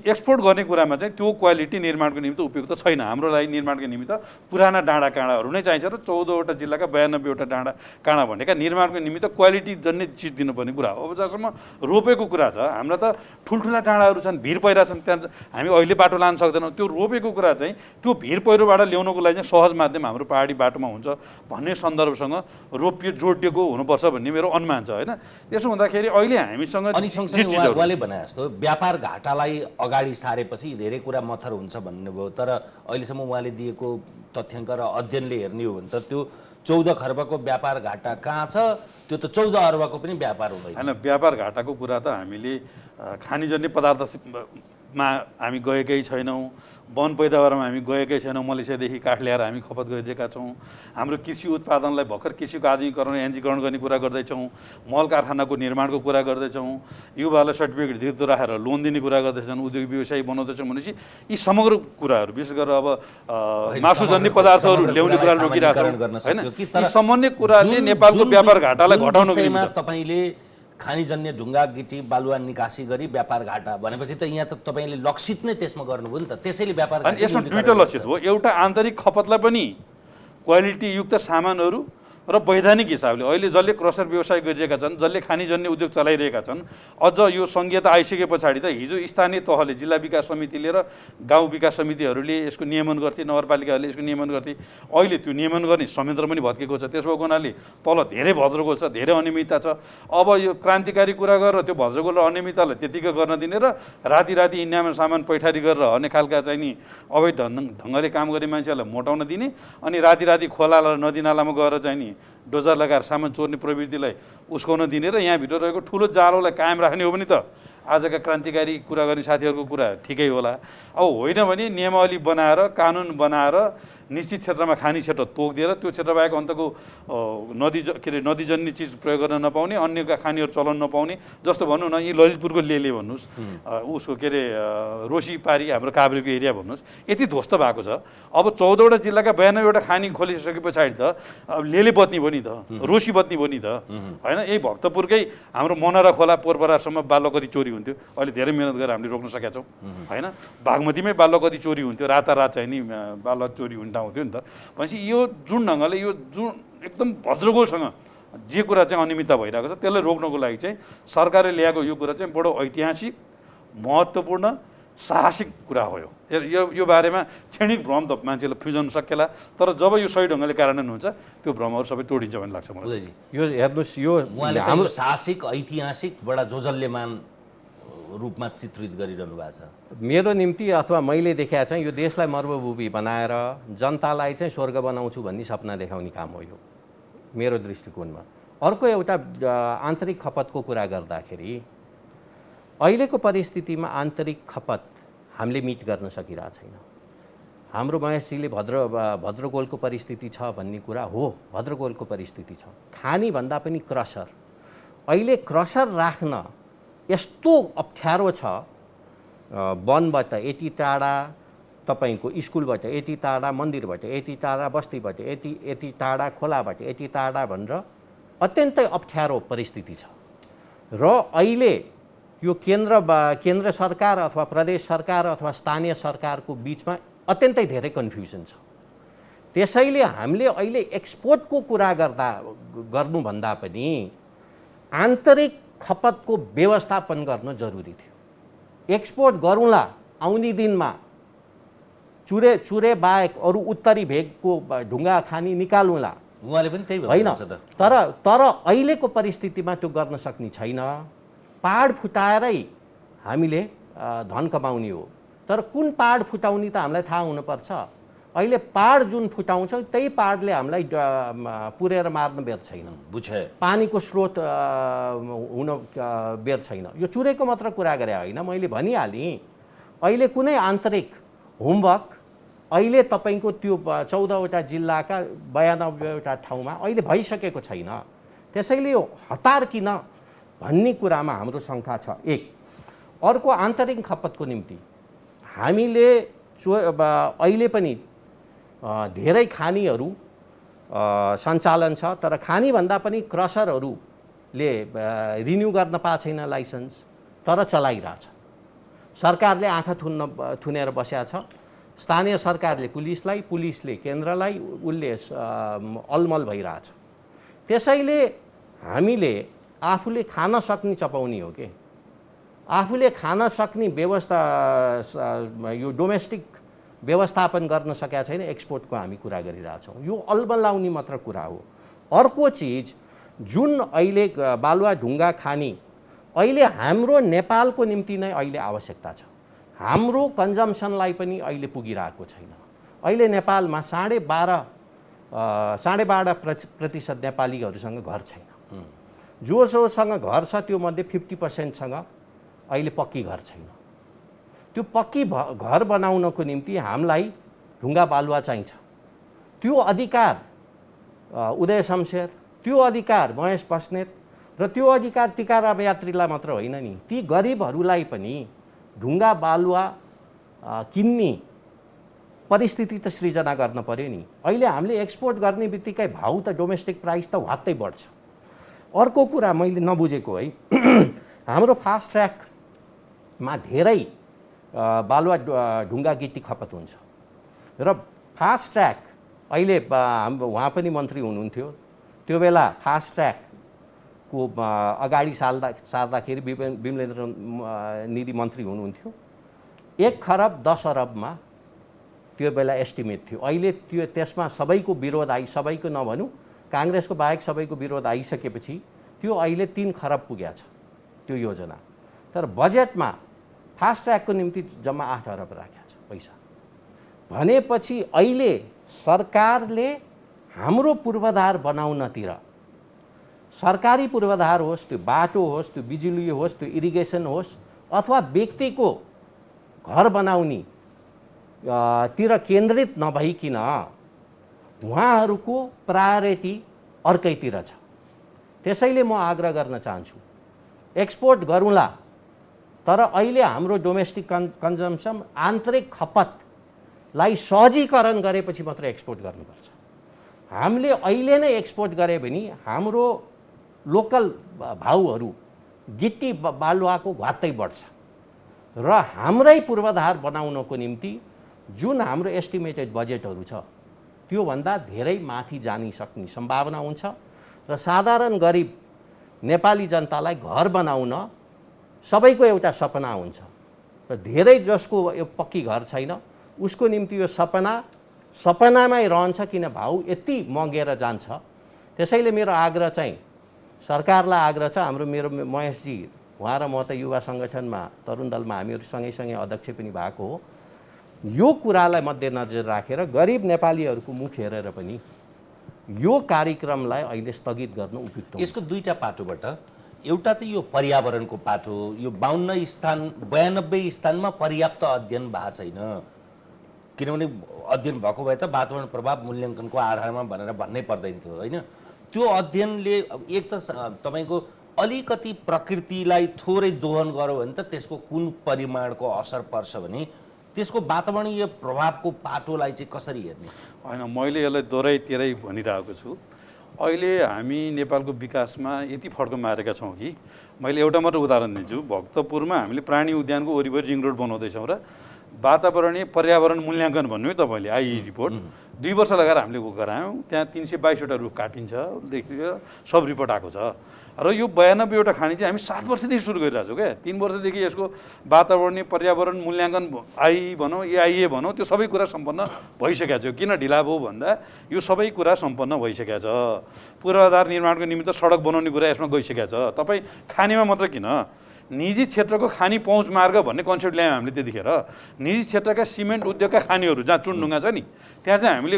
एक्सपोर्ट गर्ने कुरामा चाहिँ त्यो क्वालिटी निर्माणको निमित्त उपयुक्त छैन। हाम्रो लागि निर्माणको निमित्त पुराना डाँडा काँडाहरू नै चाहिन्छ र 14वटा जिल्लाका 92वटा डाँडा काँडा भनेका निर्माणको निमित्त क्वालिटी जन्ने चिज दिनुपर्ने कुरा हो। अब जहाँसम्म रोपेको कुरा छ, हाम्रा त ठुल्ठुला डाँडाहरू छन्, भिर पहिरा छन्, त्यहाँ हामी अहिले बाटो लान सक्दैनौँ। त्यो रोपेको कुरा चाहिँ त्यो भिर पहिरो बाहिरबाट ल्याउनको लागि चाहिँ सहज माध्यम हाम्रो पहाडी बाटोमा हुन्छ भन्ने सन्दर्भसँग रोपियो जोडिएको हुनुपर्छ भन्ने मेरो अनुमान छ होइन। त्यसो हुँदाखेरि अहिले हामीसँग अनि सँगसँगै उहाँले भने जस्तो व्यापार घाटालाई अगाडि सारेपछि धेरै कुरा मथर हुन्छ भन्नुभयो, तर अहिलेसम्म उहाँले दिएको तथ्याङ्क र अध्ययनले हेर्ने हो भने त त्यो 14 खर्बको व्यापार घाटा कहाँ छ, त्यो त 14 अर्बको पनि व्यापार हुँदैन होइन। व्यापार घाटाको कुरा त हामीले खानीजन्य पदार्थमा हामी गएकै छैनौँ, वन पैदावारमा हामी गएकै छैनौँ। मलेसियादेखि काठ ल्याएर हामी खपत गरिरहेका छौँ। हाम्रो कृषि उत्पादनलाई भर्खर कृषिको आधुनिकीकरण यान्त्रिकरण गर्ने कुरा गर्दैछौँ, मल कारखानाको निर्माणको कुरा गर्दैछौँ, युवालाई सर्टिफिकेट धिर्तो राखेर लोन दिने कुरा गर्दैछन्, उद्योग व्यवसाय बनाउँदैछौँ भनेपछि यी समग्र कुराहरू विशेष गरेर अब मासुजन्य पदार्थहरू ल्याउने कुरा रोकिरहेको छ होइन। यी सामान्य कुराले नेपालको व्यापार घाटालाई घटाउनको निम्ति तपाईँले खानीजन्य ढुङ्गा गिटी बालुवा निकासी गरी व्यापार घाटा भनेपछि त यहाँ त तपाईँले लक्षित नै त्यसमा गर्नुभयो नि त, त्यसैले व्यापार अनि यसमा दुईटा लक्षित हो। एउटा आन्तरिक खपतलाई पनि क्वालिटीयुक्त सामानहरू र वैधानिक हिसाबले अहिले जसले क्रसर व्यवसाय गरिरहेका छन्, जसले खानीजन्य उद्योग चलाइरहेका छन्, अझ यो संहिता आइसके पछाडि त हिजो स्थानीय तहले जिल्ला विकास समितिले र गाउँ विकास समितिहरूले यसको नियमन गर्थे, नगरपालिकाहरूले यसको नियमन गर्थे। अहिले त्यो नियमन गर्ने संयन्त्र पनि भत्केको छ। त्यसो भएको हुनाले तल धेरै भद्रगोल छ, धेरै अनियमितता छ। अब यो क्रान्तिकारी कुरा गरेर त्यो भद्रगोल र अनियमिततालाई त्यतिकै गर्न दिने र राति इन्डियामा सामान पैठारी गरेर अन्य खालका चाहिँ नि अवैध ढङ्गले काम गर्ने मान्छेहरूलाई मोटाउन दिने, अनि राति खोला र नदी नालामा गएर चाहिँ नि डोजर लगाएर सामान चोर्ने प्रवृत्तिलाई उस्काउन दिने र यहाँभित्र रहेको ठुलो जालोलाई कायम राख्ने हो भने त आजका क्रान्तिकारी कुरा गर्ने साथीहरूको कुरा ठिकै होला। अब होइन भने नियमावली बनाएर कानुन बनाएर निश्चित क्षेत्रमा खानी क्षेत्र तोकिदिएर त्यो क्षेत्र बाहेक अन्तको नदीजन्य चिज प्रयोग गर्न नपाउने, अन्यका खानीहरू चलाउन नपाउने। जस्तो भनौँ न, यी ललितपुरको लेले भन्नुहोस्, उसको के अरे रोसी पारी हाम्रो काभ्रेको एरिया भन्नुहोस्, यति ध्वस्त भएको छ। अब 14वटा जिल्लाका 92वटा खानी खोलिसके पछाडि त अब लेले बत्नी भयो नि त, रोसी बत्नी भयो नि त होइन। यही भक्तपुरकै हाम्रो मनरा खोला पोरपरासम्म बालुवाकती चोरी हुन्थ्यो, अहिले धेरै मिहिनेत गरेर हामीले रोक्न सकेका छौँ होइन। बागमतीमै बालुवाकती चोरी हुन्थ्यो, रातारात चाहिँ नि बालुवा चोरी हुन्थ्यो नि त। भनेपछि यो जुन ढङ्गले यो जुन एकदम भद्रगोलसँग जे कुरा चाहिँ अनियमितता भइरहेको छ त्यसलाई रोक्नको लागि चाहिँ सरकारले ल्याएको यो कुरा चाहिँ बडो ऐतिहासिक, महत्त्वपूर्ण, साहसिक कुरा हो। यो बारेमा क्षणिक भ्रम त मान्छेले फिजाउन सकेला, तर जब यो सही ढङ्गले कार्यान्वयन हुन्छ त्यो भ्रमहरू सबै तोडिन्छ भन्ने लाग्छ मलाई। यो हेर्नुहोस्, यो हाम्रो साहसिक, ऐतिहासिक, बडा जोजल्यमान रूपमा चित्रित गरिरहनु भएको छ। मेरो निम्ति अथवा मैले देखेको चाहिँ यो देशलाई मर्मभूमि बनाएर जनतालाई चाहिँ स्वर्ग बनाउँछु भन्ने सपना देखाउने काम हो यो मेरो दृष्टिकोणमा। अर्को एउटा आन्तरिक खपतको कुरा गर्दाखेरि अहिलेको परिस्थितिमा आन्तरिक खपत हामीले मिट गर्न सकिरहेको छैन। हाम्रो महेशजीले भद्रगोलको परिस्थिति छ भन्ने कुरा हो, भद्रगोलको परिस्थिति छ। खानी भन्दा पनि क्रसर, अहिले क्रसर राख्न यस्तो अप्ठ्यारो छ। वनबाट यति टाढा, तपाईँको स्कुलबाट यति टाढा, मन्दिरबाट यति टाढा, बस्तीबाट यति टाढा, खोलाबाट यति टाढा भनेर अत्यन्तै अप्ठ्यारो परिस्थिति छ। र अहिले यो केन्द्र सरकार अथवा प्रदेश सरकार अथवा स्थानीय सरकारको बिचमा अत्यन्तै धेरै कन्फ्युजन छ। त्यसैले हामीले अहिले एक्सपोर्टको कुरा गर्नुभन्दा पनि आन्तरिक खपतको व्यवस्थापन गर्न जरुरी थियो। एक्सपोर्ट गरौँला, आउने दिनमा चुरे बाहेक अरू उत्तरी भेगको ढुङ्गा खानी निकालौँला, उहाँले पनि त्यही होइन। तर अहिलेको परिस्थितिमा त्यो गर्न सक्ने छैन। पहाड फुटाएरै हामीले धन कमाउने हो, तर कुन पहाड फुटाउने त हामीलाई थाहा हुनुपर्छ। अहिले पहाड जुन फुटाउँछ त्यही पहाडले हामीलाई पुरेर मार्न बेर छैन, बुझे पानीको स्रोत हुन बेर छैन। यो चुरेको मात्र कुरा गरे होइन, मैले भनिहालेँ। अहिले कुनै आन्तरिक होमवर्क अहिले तपाईँको त्यो 14वटा जिल्लाका 92वटा ठाउँमा अहिले भइसकेको छैन। त्यसैले यो हतार किन भन्ने कुरामा हाम्रो शङ्का छ। एक अर्को आन्तरिक खपतको निम्ति हामीले अहिले पनि धेरै खानीहरू सञ्चालन छ, तर खानीभन्दा पनि क्रसरहरूले रिन्यू गर्न पाएको छैन लाइसेन्स, तर चलाइरहेछ। सरकारले आँखा थुनेर बसेको छ। स्थानीय सरकारले पुलिसलाई, पुलिसले केन्द्रलाई, उसले अलमल भइरहेछ। त्यसैले हामीले आफूले खान सक्ने चपाउने हो कि आफूले खान सक्ने व्यवस्था यो डोमेस्टिक व्यवस्थापन गर्न सकेका छैन, एक्सपोर्टको हामी कुरा गरिरहेछौँ। यो अल्बलाउने मात्र कुरा हो। अर्को चिज जुन अहिले बालुवा ढुङ्गा खानी अहिले हाम्रो नेपालको निम्ति नै अहिले आवश्यकता छ, हाम्रो कन्जम्सनलाई पनि अहिले पुगिरहेको छैन। अहिले नेपालमा 12.5% नेपालीहरूसँग घर छैन। जोसँग घर छ त्यो मध्ये 50%सँग अहिले पक्की घर छैन। त्यो पक्की घर बनाउनको निम्ति हामीलाई ढुङ्गा बालुवा चाहिन्छ। त्यो अधिकार उदय शमशेर, त्यो अधिकार महेश बस्नेत र त्यो अधिकार टिकाराम यात्रीलाई मात्र होइन नि, ती गरिबहरूलाई पनि ढुङ्गा बालुवा किन्ने परिस्थिति त सृजना गर्न पर्यो नि। अहिले हामीले एक्सपोर्ट गर्ने बित्तिकै भाउ त डोमेस्टिक प्राइस त वात्तै बढ्छ। अर्को कुरा मैले नबुझेको है, हाम्रो फास्ट ट्र्याकमा धेरै बालुवा ढुङ्गा गिटी खपत हुन्छ र फास्ट ट्र्याक अहिले उहाँ पनि मन्त्री हुनुहुन्थ्यो, त्यो बेला फास्ट ट्र्याकको अगाडि सार्दाखेरि विमलेन्द्र निधि मन्त्री हुनुहुन्थ्यो। 1 खरब 10 अरबमा त्यो बेला एस्टिमेट थियो। अहिले त्यसमा सबैको विरोध सबैको नभनौँ, काङ्ग्रेसको बाहेक सबैको विरोध आइसकेपछि त्यो अहिले 3 खरब पुगेको छ त्यो योजना। तर बजेटमा फास्ट ट्र्याकको निम्ति जम्मा 8 अरब राखेको छ पैसा। भनेपछि अहिले सरकारले हाम्रो पूर्वाधार बनाउनतिर, सरकारी पूर्वाधार होस्, त्यो बाटो होस्, त्यो बिजुली होस्, त्यो इरिगेसन होस्, अथवा व्यक्तिको घर बनाउने तिर केन्द्रित नभइकन उहाँहरूको प्रायोरिटी अर्कैतिर छ। त्यसैले म आग्रह गर्न चाहन्छु, एक्सपोर्ट गरौँला, तर अहिले हाम्रो डोमेस्टिक कन्जम्सन आन्तरिक खपतलाई सहजीकरण गरेपछि मात्र एक्सपोर्ट गर्नुपर्छ। हामीले अहिले नै एक्सपोर्ट गरे भने हाम्रो लोकल भाउहरू गिट्टी बालुवाको घाटै बढ्छ र हाम्रै पूर्वाधार बनाउनको निम्ति जुन हाम्रो एस्टिमेटेड बजेटहरू छ त्योभन्दा धेरै माथि जान सक्ने सम्भावना हुन्छ र साधारण गरिब नेपाली जनतालाई घर बनाउन सबैको एउटा सपना हुन्छ र धेरै जसको यो पक्की घर छैन उसको निम्ति यो सपनामै रहन्छ, किन भाउ यति मगेर जान्छ। त्यसैले मेरो आग्रह चाहिँ सरकारलाई आग्रह छ, मेरो महेशजी उहाँ र म त युवा सङ्गठनमा तरुण दलमा हामीहरू सँगैसँगै अध्यक्ष पनि भएको हो, यो कुरालाई मध्यनजर राखेर गरिब नेपालीहरूको मुख हेरेर पनि यो कार्यक्रमलाई अहिले स्थगित गर्नु उपयुक्त हुन्छ। यसको दुईटा पाटोबाट, एउटा चाहिँ यो पर्यावरणको पाटो, यो 92 स्थानमा पर्याप्त अध्ययन भएको छैन, किनभने अध्ययन भएको भए त वातावरण प्रभाव मूल्याङ्कनको आधारमा भनेर भन्नै पर्दैन थियो होइन। त्यो अध्ययनले एक त तपाईँको अलिकति प्रकृतिलाई थोरै दोहन गर्यो भने त त्यसको कुन परिमाणको असर पर्छ भने त्यसको वातावरणीय प्रभावको पाटोलाई चाहिँ कसरी हेर्ने? होइन, मैले यसलाई दोहोऱ्याइ तेह्रै भनिरहेको छु। अहिले हामी नेपालको विकासमा यति फड्को मारेका छौँ कि मैले एउटा मात्र उदाहरण दिन्छु। भक्तपुरमा हामीले प्राणी उद्यानको वरिपरि रिङ रोड बनाउँदैछौँ र वातावरणीय पर्यावरण मूल्याङ्कन भन्नु है तपाईँले, आइई रिपोर्ट 2 वर्ष लगाएर हामीले गरायौँ। त्यहाँ 322वटा रुख काटिन्छ देखियो, सब रिपोर्ट आएको छ। र यो 92वटा खानी चाहिँ हामी 7 वर्षदेखि सुरु गरिरहेको छौँ क्या। 3 वर्षदेखि यसको वातावरणीय पर्यावरण मूल्याङ्कन आइई भनौँ, एआइए भनौँ, त्यो सबै कुरा सम्पन्न भइसकेको छ। किन ढिला भयो भन्दा यो सबै कुरा सम्पन्न भइसकेको छ। पूर्वाधार निर्माणको निमित्त सडक बनाउने कुरा यसमा गइसकेको छ। तपाईँ खानीमा मात्र किन, निजी क्षेत्रको खानी पहुँच मार्ग भन्ने कन्सेप्ट ल्यायौँ हामीले। त्यतिखेर निजी क्षेत्रका सिमेन्ट उद्योगका खानीहरू जहाँ चुनढुङ्गा छ नि त्यहाँ चाहिँ हामीले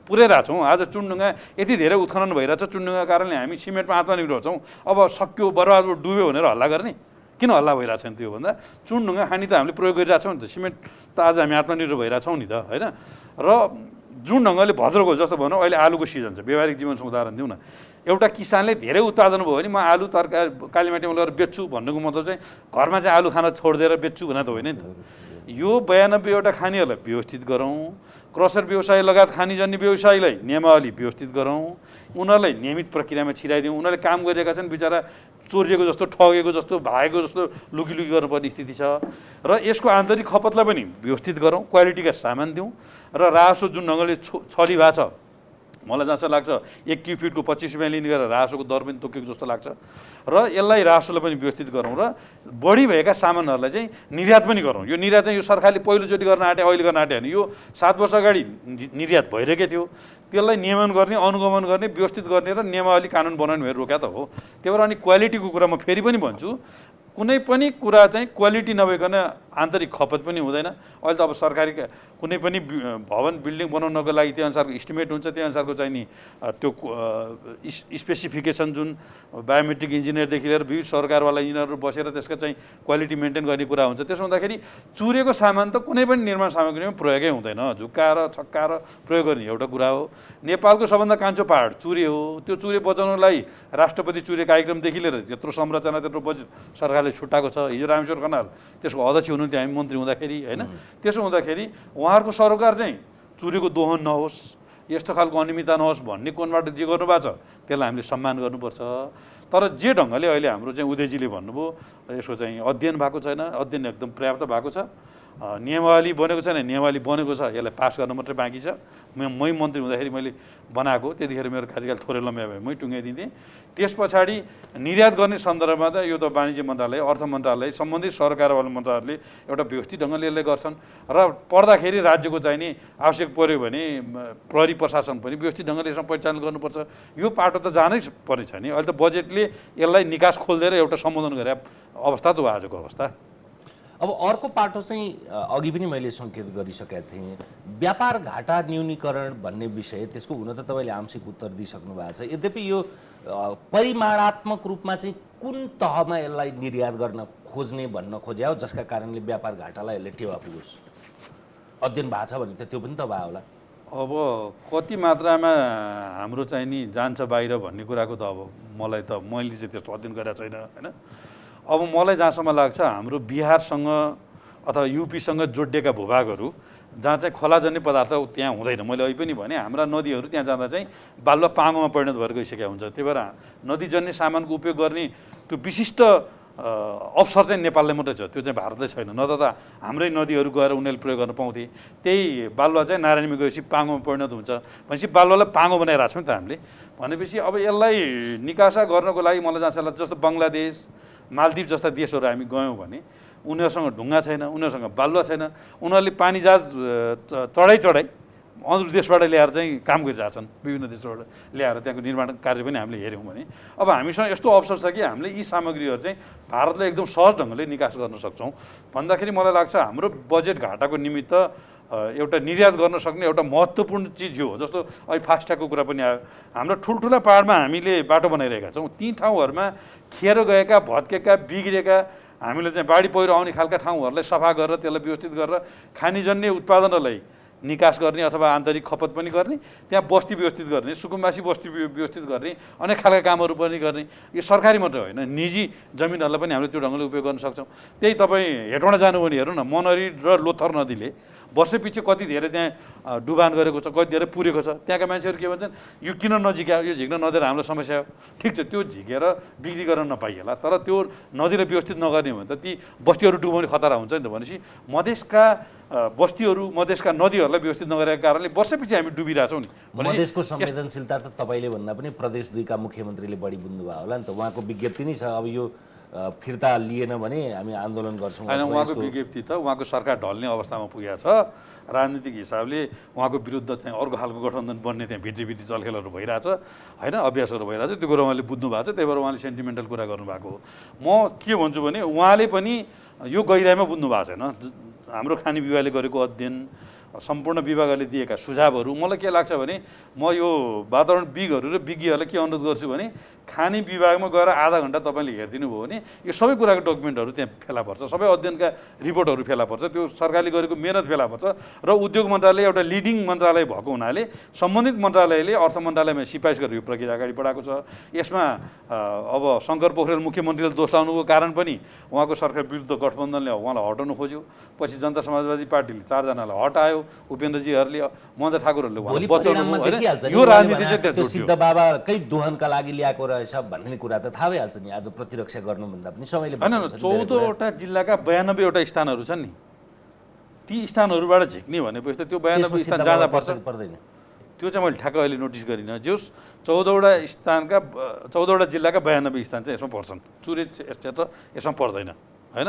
पुर्याइरहेको छौँ। आज चुनढुङ्गा यति धेरै उत्खनन भइरहेछ, चुनढुङ्गाको कारणले हामी सिमेन्टमा आत्मनिर्भर छौँ। अब सक्यो, बर्बाद डुब्यो भनेर हल्ला गर्ने, किन हल्ला भइरहेको छ नि? त्यो भन्दा चुनढुङ्गा खानी त हामीले प्रयोग गरिरहेछौँ नि त, सिमेन्ट त आज हामी आत्मनिर्भर भइरहेछौँ नि त होइन। र जुन ढङ्गले भद्रको जस्तो भनौँ, अहिले आलुको सिजन छ, व्यवहारिक जीवनको उदाहरण दिउँ न। एउटा किसानले धेरै उत्पादन भयो भने म आलु तरकारी कालीमाटीमा लगेर बेच्छु भन्नुको मतलब चाहिँ घरमा चाहिँ आलु खान छोडिदिएर बेच्छु भनेर त होइन नि त। यो 92वटा खानीहरूलाई व्यवस्थित गरौँ, क्रसर व्यवसाय लगायत खानीजन्य व्यवसायलाई नियमावली व्यवस्थित गरौँ, उनीहरूलाई नियमित प्रक्रियामा छिराइदिउँ। उनीहरूले काम गरिरहेका छन्, बिचरा चोरिएको जस्तो, ठगेको जस्तो, भागेको जस्तो लुकी गर्नुपर्ने स्थिति छ। र यसको आन्तरिक खपतलाई पनि व्यवस्थित गरौँ, क्वालिटीका सामान दिउँ। र रासो जुन ढङ्गले छली भएको छ मलाई जहाँ लाग्छ 1 क्युफिटको 25 रुपियाँ लिने गरेर रासोको दर पनि तोकेको जस्तो लाग्छ र यसलाई रासोलाई पनि व्यवस्थित गरौँ र बढी भएका सामानहरूलाई चाहिँ निर्यात पनि गरौँ। यो निर्यात चाहिँ यो सरकारले पहिलोचोटि गर्न आँटे, अहिले गर्न आँटे होइन, यो 7 वर्ष अगाडि निर्यात भइरहेकै थियो। त्यसलाई नियमन गर्ने, अनुगमन गर्ने, व्यवस्थित गर्ने र नियमावली कानुन बनाउने भनेर रोक्या त हो। त्यही भएर अनि क्वालिटीको कुरा म फेरि पनि भन्छु, कुनै पनि कुरा चाहिँ क्वालिटी नभइकन आन्तरिक खपत पनि हुँदैन। अहिले त अब सरकारी कुनै पनि भवन बिल्डिङ बनाउनको लागि त्यो अनुसारको इस्टिमेट हुन्छ, त्यो अनुसारको चाहिँ नि त्यो स्पेसिफिकेसन जुन बायोमेट्रिक इन्जिनियरदेखि लिएर विविध सरकारवाला इन्जिनियरहरू बसेर त्यसको चाहिँ क्वालिटी मेन्टेन गर्ने कुरा हुन्छ। त्यसो हुँदाखेरि चुरेको सामान त कुनै पनि निर्माण सामग्रीमा प्रयोगै हुँदैन, झुक्काएर छक्काएर प्रयोग गर्ने एउटा कुरा हो। नेपालको सबभन्दा कान्छो पहाड चुरे हो, त्यो चुरे बचाउनलाई राष्ट्रपति चुरे कार्यक्रमदेखि लिएर त्यत्रो संरचना त्यत्रो बजेट सरकारले छुट्टाएको छ। हिजो रामेश्वर खनाल त्यसको अध्यक्ष हुनुहुन्थ्यो हामी मन्त्री हुँदाखेरि होइन। त्यसो हुँदाखेरि उहाँहरूको सरोकार चाहिँ चुरेको दोहन नहोस्, यस्तो खालको अनियमितता नहोस् भन्ने कोणबाट जे गर्नुभएको छ त्यसलाई हामीले सम्मान गर्नुपर्छ। तर जे ढङ्गले अहिले हाम्रो चाहिँ उदयजीले भन्नुभयो यसको चाहिँ अध्ययन भएको छैन, अध्ययन एकदम पर्याप्त भएको छ, नियमावली बनेको छैन, नियमावली बनेको छ, यसलाई पास गर्न मात्रै बाँकी छ। मै मन्त्री हुँदाखेरि मैले बनाएको, त्यतिखेर मेरो कार्यकाल थोरै लम्ब्या भए मै टुङ्गाइदिन्थेँ। त्यस पछाडि निर्यात गर्ने सन्दर्भमा त यो त वाणिज्य मन्त्रालय, अर्थ मन्त्रालय, सम्बन्धित सरकारवाला मन्त्रालयले एउटा व्यवस्थित ढङ्गले यसले गर्छन् र पर्दाखेरि राज्यको चाहिँ नि आवश्यक पऱ्यो भने प्रहरी प्रशासन पनि व्यवस्थित ढङ्गले यसमा परिचालन गर्नुपर्छ। यो पाटो त जानै पर्ने छ नि। अहिले त बजेटले यसलाई निकास खोलिदिएर एउटा सम्बोधन गरे अवस्था त हो आजको अवस्था। अब अर्को पाटो चाहिँ अघि पनि मैले सङ्केत गरिसकेका थिएँ, व्यापार घाटा न्यूनीकरण भन्ने विषय, त्यसको हुन त तपाईँले आंशिक उत्तर दिइसक्नु भएको छ। यद्यपि यो परिमाणात्मक रूपमा चाहिँ कुन तहमा यसलाई निर्यात गर्न खोज्ने भन्न खोज्या हो जसका कारणले व्यापार घाटालाई यसले टेवा पुगोस्? अध्ययन भएको छ भने त त्यो पनि त भयो होला। अब कति मात्रामा हाम्रो चाहिँ नि जान्छ बाहिर भन्ने कुराको त अब मलाई त मैले चाहिँ त्यस्तो अध्ययन गरेको छैन होइन। अब मलाई जहाँसम्म लाग्छ हाम्रो बिहारसँग अथवा युपीसँग जोडिएका भूभागहरू जहाँ चाहिँ खोलाजन्य पदार्थ त्यहाँ हुँदैन। मैले अहिले पनि भने हाम्रा नदीहरू त्यहाँ जाँदा चाहिँ बालुवा पाँगोमा परिणत भएर गइसकेको हुन्छ। त्यही भएर नदीजन्य सामानको उपयोग गर्ने त्यो विशिष्ट अवसर चाहिँ नेपाललाई मात्रै छ, त्यो चाहिँ भारतलाई छैन। न त हाम्रै नदीहरू गएर उनीहरूले प्रयोग गर्न पाउँथे। त्यही बालुवा चाहिँ नारायणमा गएपछि पाँगोमा परिणत हुन्छ भनेपछि बालुवालाई पाँगो बनाइरहेको छौँ नि त हामीले। भनेपछि अब यसलाई निकासा गर्नको लागि मलाई जहाँ लाग्छ जस्तो बङ्गलादेश, मालदिभ जस्ता देशहरू हामी गयौँ भने उनीहरूसँग ढुङ्गा छैन, उनीहरूसँग बालुवा छैन, उनीहरूले पानी जहाज चढाइ अरू देशबाट ल्याएर चाहिँ काम गरिरहेछन्, विभिन्न देशबाट ल्याएर त्यहाँको निर्माण कार्य पनि हामीले हेऱ्यौँ भने अब हामीसँग यस्तो अवसर छ कि हामीले यी सामग्रीहरू चाहिँ भारतले एकदम सहज ढङ्गले निकास गर्न सक्छौँ भन्दाखेरि मलाई लाग्छ हाम्रो बजेट घाटाको निमित्त एउटा निर्यात गर्न सक्ने एउटा महत्त्वपूर्ण चिज यो हो। जस्तो अहिले फास्ट्यागको कुरा पनि आयो। हाम्रो ठुल्ठुला पाहाडमा हामीले बाटो बनाइरहेका छौँ, ती ठाउँहरूमा खेर गएका, भत्केका, बिग्रेका, हामीले चाहिँ बाढी पहिरो आउने खालका ठाउँहरूलाई सफा गरेर त्यसलाई व्यवस्थित गरेर खानीजन्य उत्पादनहरूलाई निकास गर्ने अथवा आन्तरिक खपत पनि गर्ने, त्यहाँ बस्ती व्यवस्थित गर्ने, सुकुम्बासी बस्ती व्यवस्थित गर्ने, अनेक खालका कामहरू पनि गर्ने। यो सरकारी मात्रै होइन, निजी जमिनहरूलाई पनि हामीले त्यो ढङ्गले उपयोग गर्न सक्छौँ। त्यही तपाईँ हेटौँडा जानुभयो भने हेर्नु न, मनरी र लोथर नदीले वर्षपछि कति धेरै त्यहाँ डुबान गरेको छ, कति धेरै पुरेको छ। त्यहाँका मान्छेहरू के भन्छन्, यो किन नझिक्यो, यो झिक्न नदिएर हामीलाई समस्या हो। ठिक छ, त्यो झिकेर बिक्री गर्न नपाइएला, तर त्यो नदीलाई व्यवस्थित नगर्ने हो भने त ती बस्तीहरू डुबाउने खतरा हुन्छ नि त। भनेपछि मधेसका बस्तीहरू, मधेसका नदीहरूलाई व्यवस्थित नगरेका कारणले वर्षपछि हामी डुबिरहेछौँ नि। मधेसको संवेदनशीलता त तपाईँले भन्दा पनि प्रदेश 2 का मुख्यमन्त्रीले बढी बुझ्नुभयो होला नि त। उहाँको विज्ञप्ति नै छ, अब यो फिर्ता लिएन भने हामी आन्दोलन गर्छौँ। होइन, उहाँको विज्ञप्ति त उहाँको सरकार ढल्ने अवस्थामा पुगेको छ। राजनीतिक हिसाबले उहाँको विरुद्ध चाहिँ अर्को खालको गठबन्धन बन्ने त्यहाँ भित्री चलखेलहरू भइरहेछ होइन, अभ्यासहरू भइरहेछ। त्यो कुरा उहाँले बुझ्नु भएको छ, त्यही भएर उहाँले सेन्टिमेन्टल कुरा गर्नुभएको हो। म के भन्छु भने उहाँले पनि यो गहिराइमा बुझ्नु भएको छैन। हाम्रो खानी विभागले गरेको अध्ययन, सम्पूर्ण विभागले दिएका सुझावहरू, मलाई के लाग्छ भने म यो वातावरणविदहरू र विज्ञहरूलाई के अनुरोध गर्छु भने खानी विभागमा गएर आधा घन्टा तपाईँले हेरिदिनु भयो भने यो सबै कुराको डकुमेन्टहरू त्यहाँ फेला पर्छ, सबै अध्ययनका रिपोर्टहरू फेला पर्छ, त्यो सरकारले गरेको मेहनत फेला पर्छ। र उद्योग मन्त्रालय एउटा लिडिङ मन्त्रालय भएको हुनाले सम्बन्धित मन्त्रालयले अर्थ मन्त्रालयमा सिफारिस गरेर यो प्रक्रिया अगाडि बढाएको छ। यसमा अब शङ्कर पोखरेल मुख्यमन्त्रीले दोष लाउनुको कारण पनि उहाँको सरकार विरुद्ध गठबन्धनले उहाँलाई हटाउनु खोज्यो, पछि जनता समाजवादी पार्टीले 4 जनालाई हटायो, उपेन्द्रजीहरूले, महेन्द्र ठाकुरहरूले उहाँलाई बचाउनु भयो। यो राजनीति चाहिँ त्यो सिद्ध बाबाकै दोहनका लागि ल्याएको रहेछ भन्ने कुरा त थाहा भइहाल्छ नि। आज प्रतिरक्षा गर्नुभन्दा पनि सबैले होइन, 14वटा जिल्लाका 92वटा स्थानहरू छन् नि, ती स्थानहरूबाट झिक्ने भनेपछि त त्यो 92 स्थान जाँदा पर्दैन। त्यो चाहिँ मैले ठ्याक्क अहिले नोटिस गरिनँ। जोस् 14वटा जिल्लाका 92 स्थान चाहिँ यसमा पर्छन्। चुरे क्षेत्र यसमा पर्दैन होइन।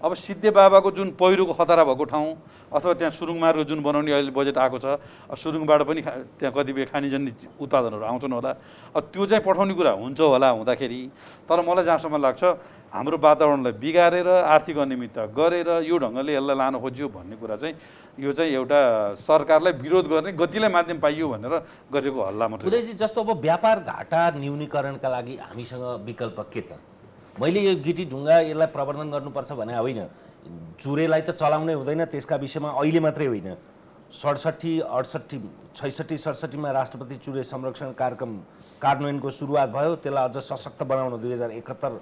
अब सिद्धे बाबाको जुन पहिरोको खतरा भएको ठाउँ अथवा त्यहाँ सुरुङ मार्ग जुन बनाउने अहिले बजेट आएको छ, सुरुङबाट पनि त्यहाँ कतिपय खानीजन्य उत्पादनहरू आउँछन् होला, त्यो चाहिँ पठाउने कुरा हुन्छ होला हुँदाखेरि। तर मलाई जहाँसम्म लाग्छ हाम्रो वातावरणलाई बिगारेर आर्थिक अनियमितता गरेर यो ढङ्गले यसलाई लान खोजियो भन्ने कुरा चाहिँ यो चाहिँ एउटा सरकारलाई विरोध गर्ने गतिलाई माध्यम पाइयो भनेर गरेको हल्ला मात्रै। उदयजी, जस्तो अब व्यापार घाटा न्यूनीकरणका लागि हामीसँग विकल्प के त? मैले यो गिटी ढुङ्गा यसलाई प्रवर्धन गर्नुपर्छ भने होइन, चुरेलाई त चलाउनै हुँदैन। त्यसका विषयमा अहिले मात्रै होइन, 67, 68, 66, 67मा राष्ट्रपति चुरे संरक्षण कार्यक्रम कार्यान्वयनको सुरुवात भयो। त्यसलाई अझ सशक्त बनाउन 2071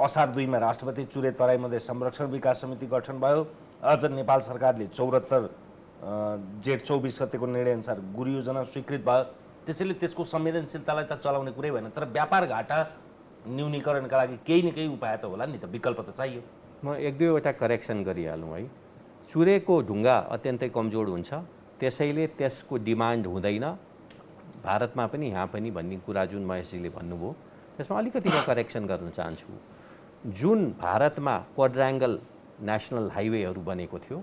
असार 2मा राष्ट्रपति चुरे तराई मधेस संरक्षण विकास समिति गठन भयो। अझ नेपाल सरकारले 74 जेठ 24 गतेको निर्णयअनुसार गुरु योजना स्वीकृत भयो। त्यसैले त्यसको संवेदनशीलतालाई त चलाउने कुरै भएन। तर व्यापार घाटा न्यूनीकरणका लागि केही न केही उपाय त होला नि त, विकल्प त चाहियो। म 1-2वटा करेक्सन गरिहालौँ है। चुरेको ढुङ्गा अत्यन्तै कमजोर हुन्छ, त्यसैले त्यसको डिमान्ड हुँदैन भारतमा पनि यहाँ पनि भन्ने कुरा जुन महेशजीले भन्नुभयो, त्यसमा अलिकति म करेक्सन गर्न चाहन्छु। जुन भारतमा क्वाड्राङ्गल नेसनल हाइवेहरू बनेको थियो,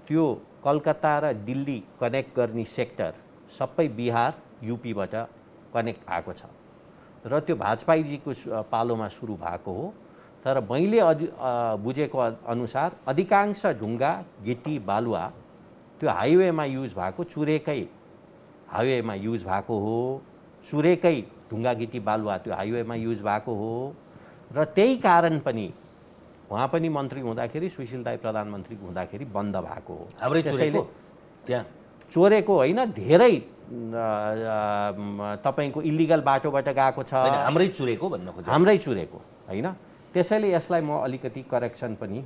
त्यो कलकत्ता र दिल्ली कनेक्ट गर्ने सेक्टर सबै बिहार युपीबाट कनेक्ट भएको छ र त्यो वाजपेयीजीको पालोमा सुरु भएको हो। तर मैले बुझेको अनुसार अधिकांश ढुङ्गा गिटी बालुवा त्यो हाइवेमा युज भएको, चुरेकै हाइवेमा युज भएको हो। चुरेकै ढुङ्गा गिटी बालुवा त्यो हाइवेमा युज भएको हो र त्यही कारण पनि उहाँ पनि मन्त्री हुँदाखेरि, सुशील दाई प्रधानमन्त्री हुँदाखेरि बन्द भएको हो। हाम्रै चुरेको त्यहाँ चोरेको होइन, धेरै तपाईँको इलिगल बाटोबाट गएको छ। हाम्रै चुरेको भन्न खोजेँ, हाम्रै चुरेको होइन। त्यसैले यसलाई म अलिकति करेक्सन पनि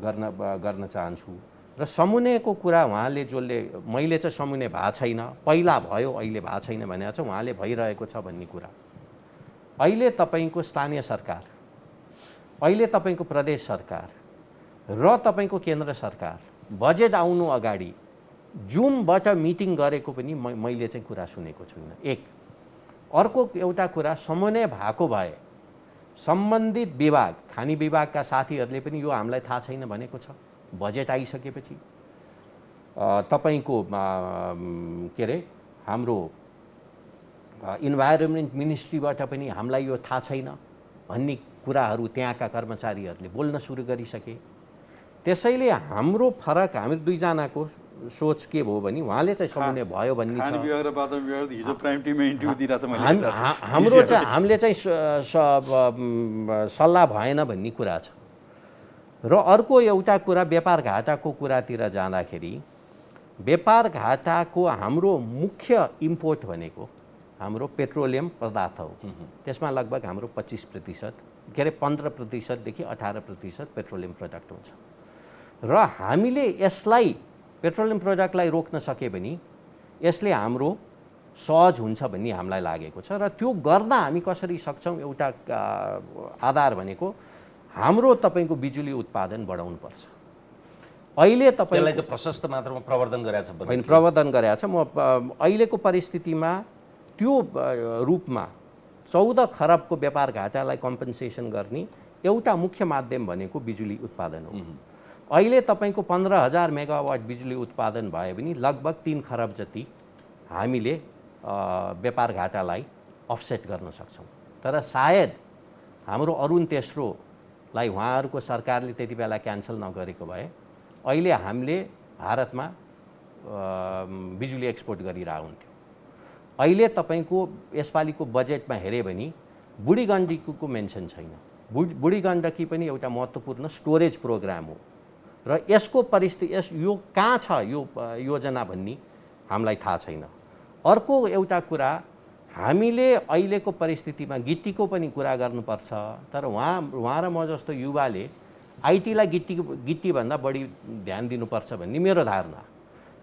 गर्न चाहन्छु। र समुनेको कुरा उहाँले जसले मैले चाहिँ समुने भएको छैन, पहिला भयो अहिले भएको छैन भनेर चाहिँ उहाँले भइरहेको छ भन्ने कुरा। अहिले तपाईँको स्थानीय सरकार, अहिले तपाईँको प्रदेश सरकार र तपाईँको केन्द्र सरकार बजेट आउनु अगाडि जुमबाट मिटिङ गरेको पनि मैले चाहिँ कुरा सुनेको छुइनँ। एक अर्को एउटा कुरा, समुने भएको भए सम्बन्धित विभाग, खानी विभागका साथीहरूले पनि यो हामीलाई थाहा छैन भनेको छ। बजेट आइसकेपछि तपाईँको के अरे हाम्रो इन्भाइरोमेन्ट मिनिस्ट्रीबाट पनि हामीलाई यो थाहा छैन भन्ने कुराहरू त्यहाँका कर्मचारीहरूले बोल्न सुरु गरिसके। त्यसैले हाम्रो फरक, हामी दुईजनाको सोच के भयो भने उहाँले चाहिँ समुने भयो भन्ने छ। हाम्रो चाहिँ हामीले चाहिँ सल्लाह भएन भन्ने कुरा छ। र अर्को एउटा कुरा, व्यापार घाटाको कुरातिर जाँदाखेरि, व्यापार घाटाको हाम्रो मुख्य इम्पोर्ट भनेको हाम्रो पेट्रोलियम पदार्थ हो। त्यसमा लगभग हाम्रो 25%, के अरे 15%देखि 18% पेट्रोलियम प्रडक्ट हुन्छ। र हामीले यसलाई पेट्रोलियम प्रोडक्टलाई रोक्न सके भने यसले हाम्रो सहज हुन्छ भन्ने हामीलाई लागेको छ। र त्यो गर्न हामी कसरी सक्छौँ, एउटा आधार भनेको हाम्रो तपाईँको बिजुली उत्पादन बढाउनुपर्छ। अहिले त्यसलाई त प्रशस्त मात्रामा प्रवर्धन गरेछ, होइन प्रवर्धन गरेको छ। म अहिलेको परिस्थितिमा त्यो रूपमा 14 खरबको व्यापार घाटालाई कम्पन्सेसन गर्ने एउटा मुख्य माध्यम भनेको बिजुली उत्पादन हो। अहिले तपाईँको 15,000 मेगावाट बिजुली उत्पादन भयो भने लगभग 3 खरब जति हामीले व्यापार घाटालाई अफसेट गर्न सक्छौँ। तर सायद हाम्रो अरुण तेस्रोलाई उहाँहरूको सरकारले त्यति बेला क्यान्सल नगरेको भए अहिले हामीले भारतमा बिजुली एक्सपोर्ट गरिरहेको हुन्थ्यो। अहिले तपाईँको यसपालिको बजेटमा हेऱ्यो भने बुढी गण्डकीको मेन्सन छैन। बुढी गण्डकी पनि एउटा महत्त्वपूर्ण स्टोरेज प्रोग्राम हो र यसको परिस्थिति यो कहाँ छ यो योजना भन्ने हामीलाई थाहा छैन। अर्को एउटा कुरा, हामीले अहिलेको परिस्थितिमा गिट्टीको पनि कुरा गर्नुपर्छ। तर उहाँ र म जस्तो युवाले आइटीलाई गिट्टीभन्दा बढी ध्यान दिनुपर्छ भन्ने मेरो धारणा।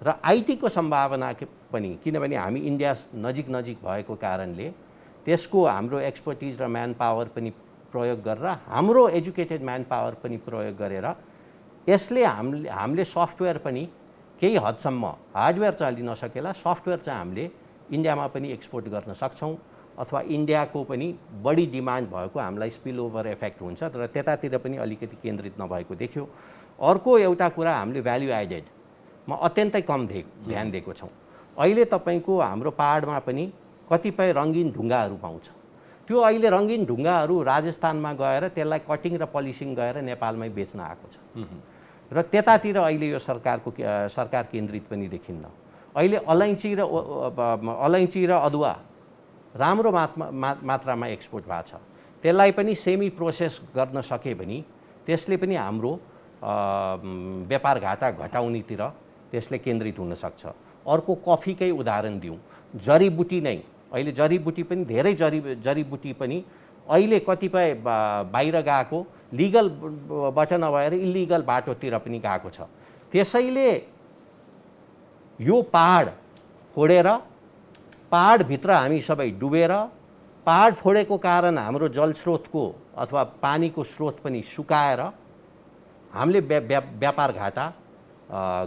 र आइटीको सम्भावना पनि, किनभने हामी इन्डिया नजिक भएको कारणले त्यसको हाम्रो एक्सपर्टिज र म्यान पावर पनि प्रयोग गरेर, हाम्रो एजुकेटेड म्यान पावर पनि प्रयोग गरेर यसले हामीले सफ्टवेयर पनि केही हदसम्म, हार्डवेयर चाहिँ अलि नसकेला, सफ्टवेयर चाहिँ हामीले इन्डियामा पनि एक्सपोर्ट गर्न सक्छौँ अथवा इन्डियाको पनि बढी डिमान्ड भएको हामीलाई स्पिल ओभर इफेक्ट हुन्छ र त्यतातिर पनि अलिकति केन्द्रित नभएको देखियो। अर्को एउटा कुरा हामीले भ्याल्यु एडेडमा अत्यन्तै कम ध्यान दिएको छौँ। अहिले तपाईँको हाम्रो पहाडमा पनि कतिपय रङ्गीन ढुङ्गाहरू पाउँछ। त्यो अहिले रङ्गीन ढुङ्गाहरू राजस्थानमा गएर त्यसलाई कटिङ र पलिसिङ गएर नेपालमै बेच्न आएको छ र त्यतातिर अहिले यो सरकार केन्द्रित पनि देखिन्न। अहिले अलैँची र अदुवा राम्रो मात्रामा एक्सपोर्ट भएको छ। त्यसलाई पनि सेमी प्रोसेस गर्न सके भने त्यसले पनि हाम्रो व्यापार घाटा घटाउनेतिर त्यसले केन्द्रित हुन सक्छ। अर्को कफीकै उदाहरण दिउँ, जडीबुटी नै अहिले जडीबुटी पनि धेरै जडीबुटी पनि अहिले कतिपय बाहिर गएको लिगलबाट नभएर इलिगल बाटोतिर पनि गएको छ। त्यसैले यो पहाड फोडेर पहाडभित्र हामी सबै डुबेर पहाड फोडेको कारण हाम्रो जलस्रोतको अथवा पानीको स्रोत पनि सुकाएर हामीले व्यापार घाटा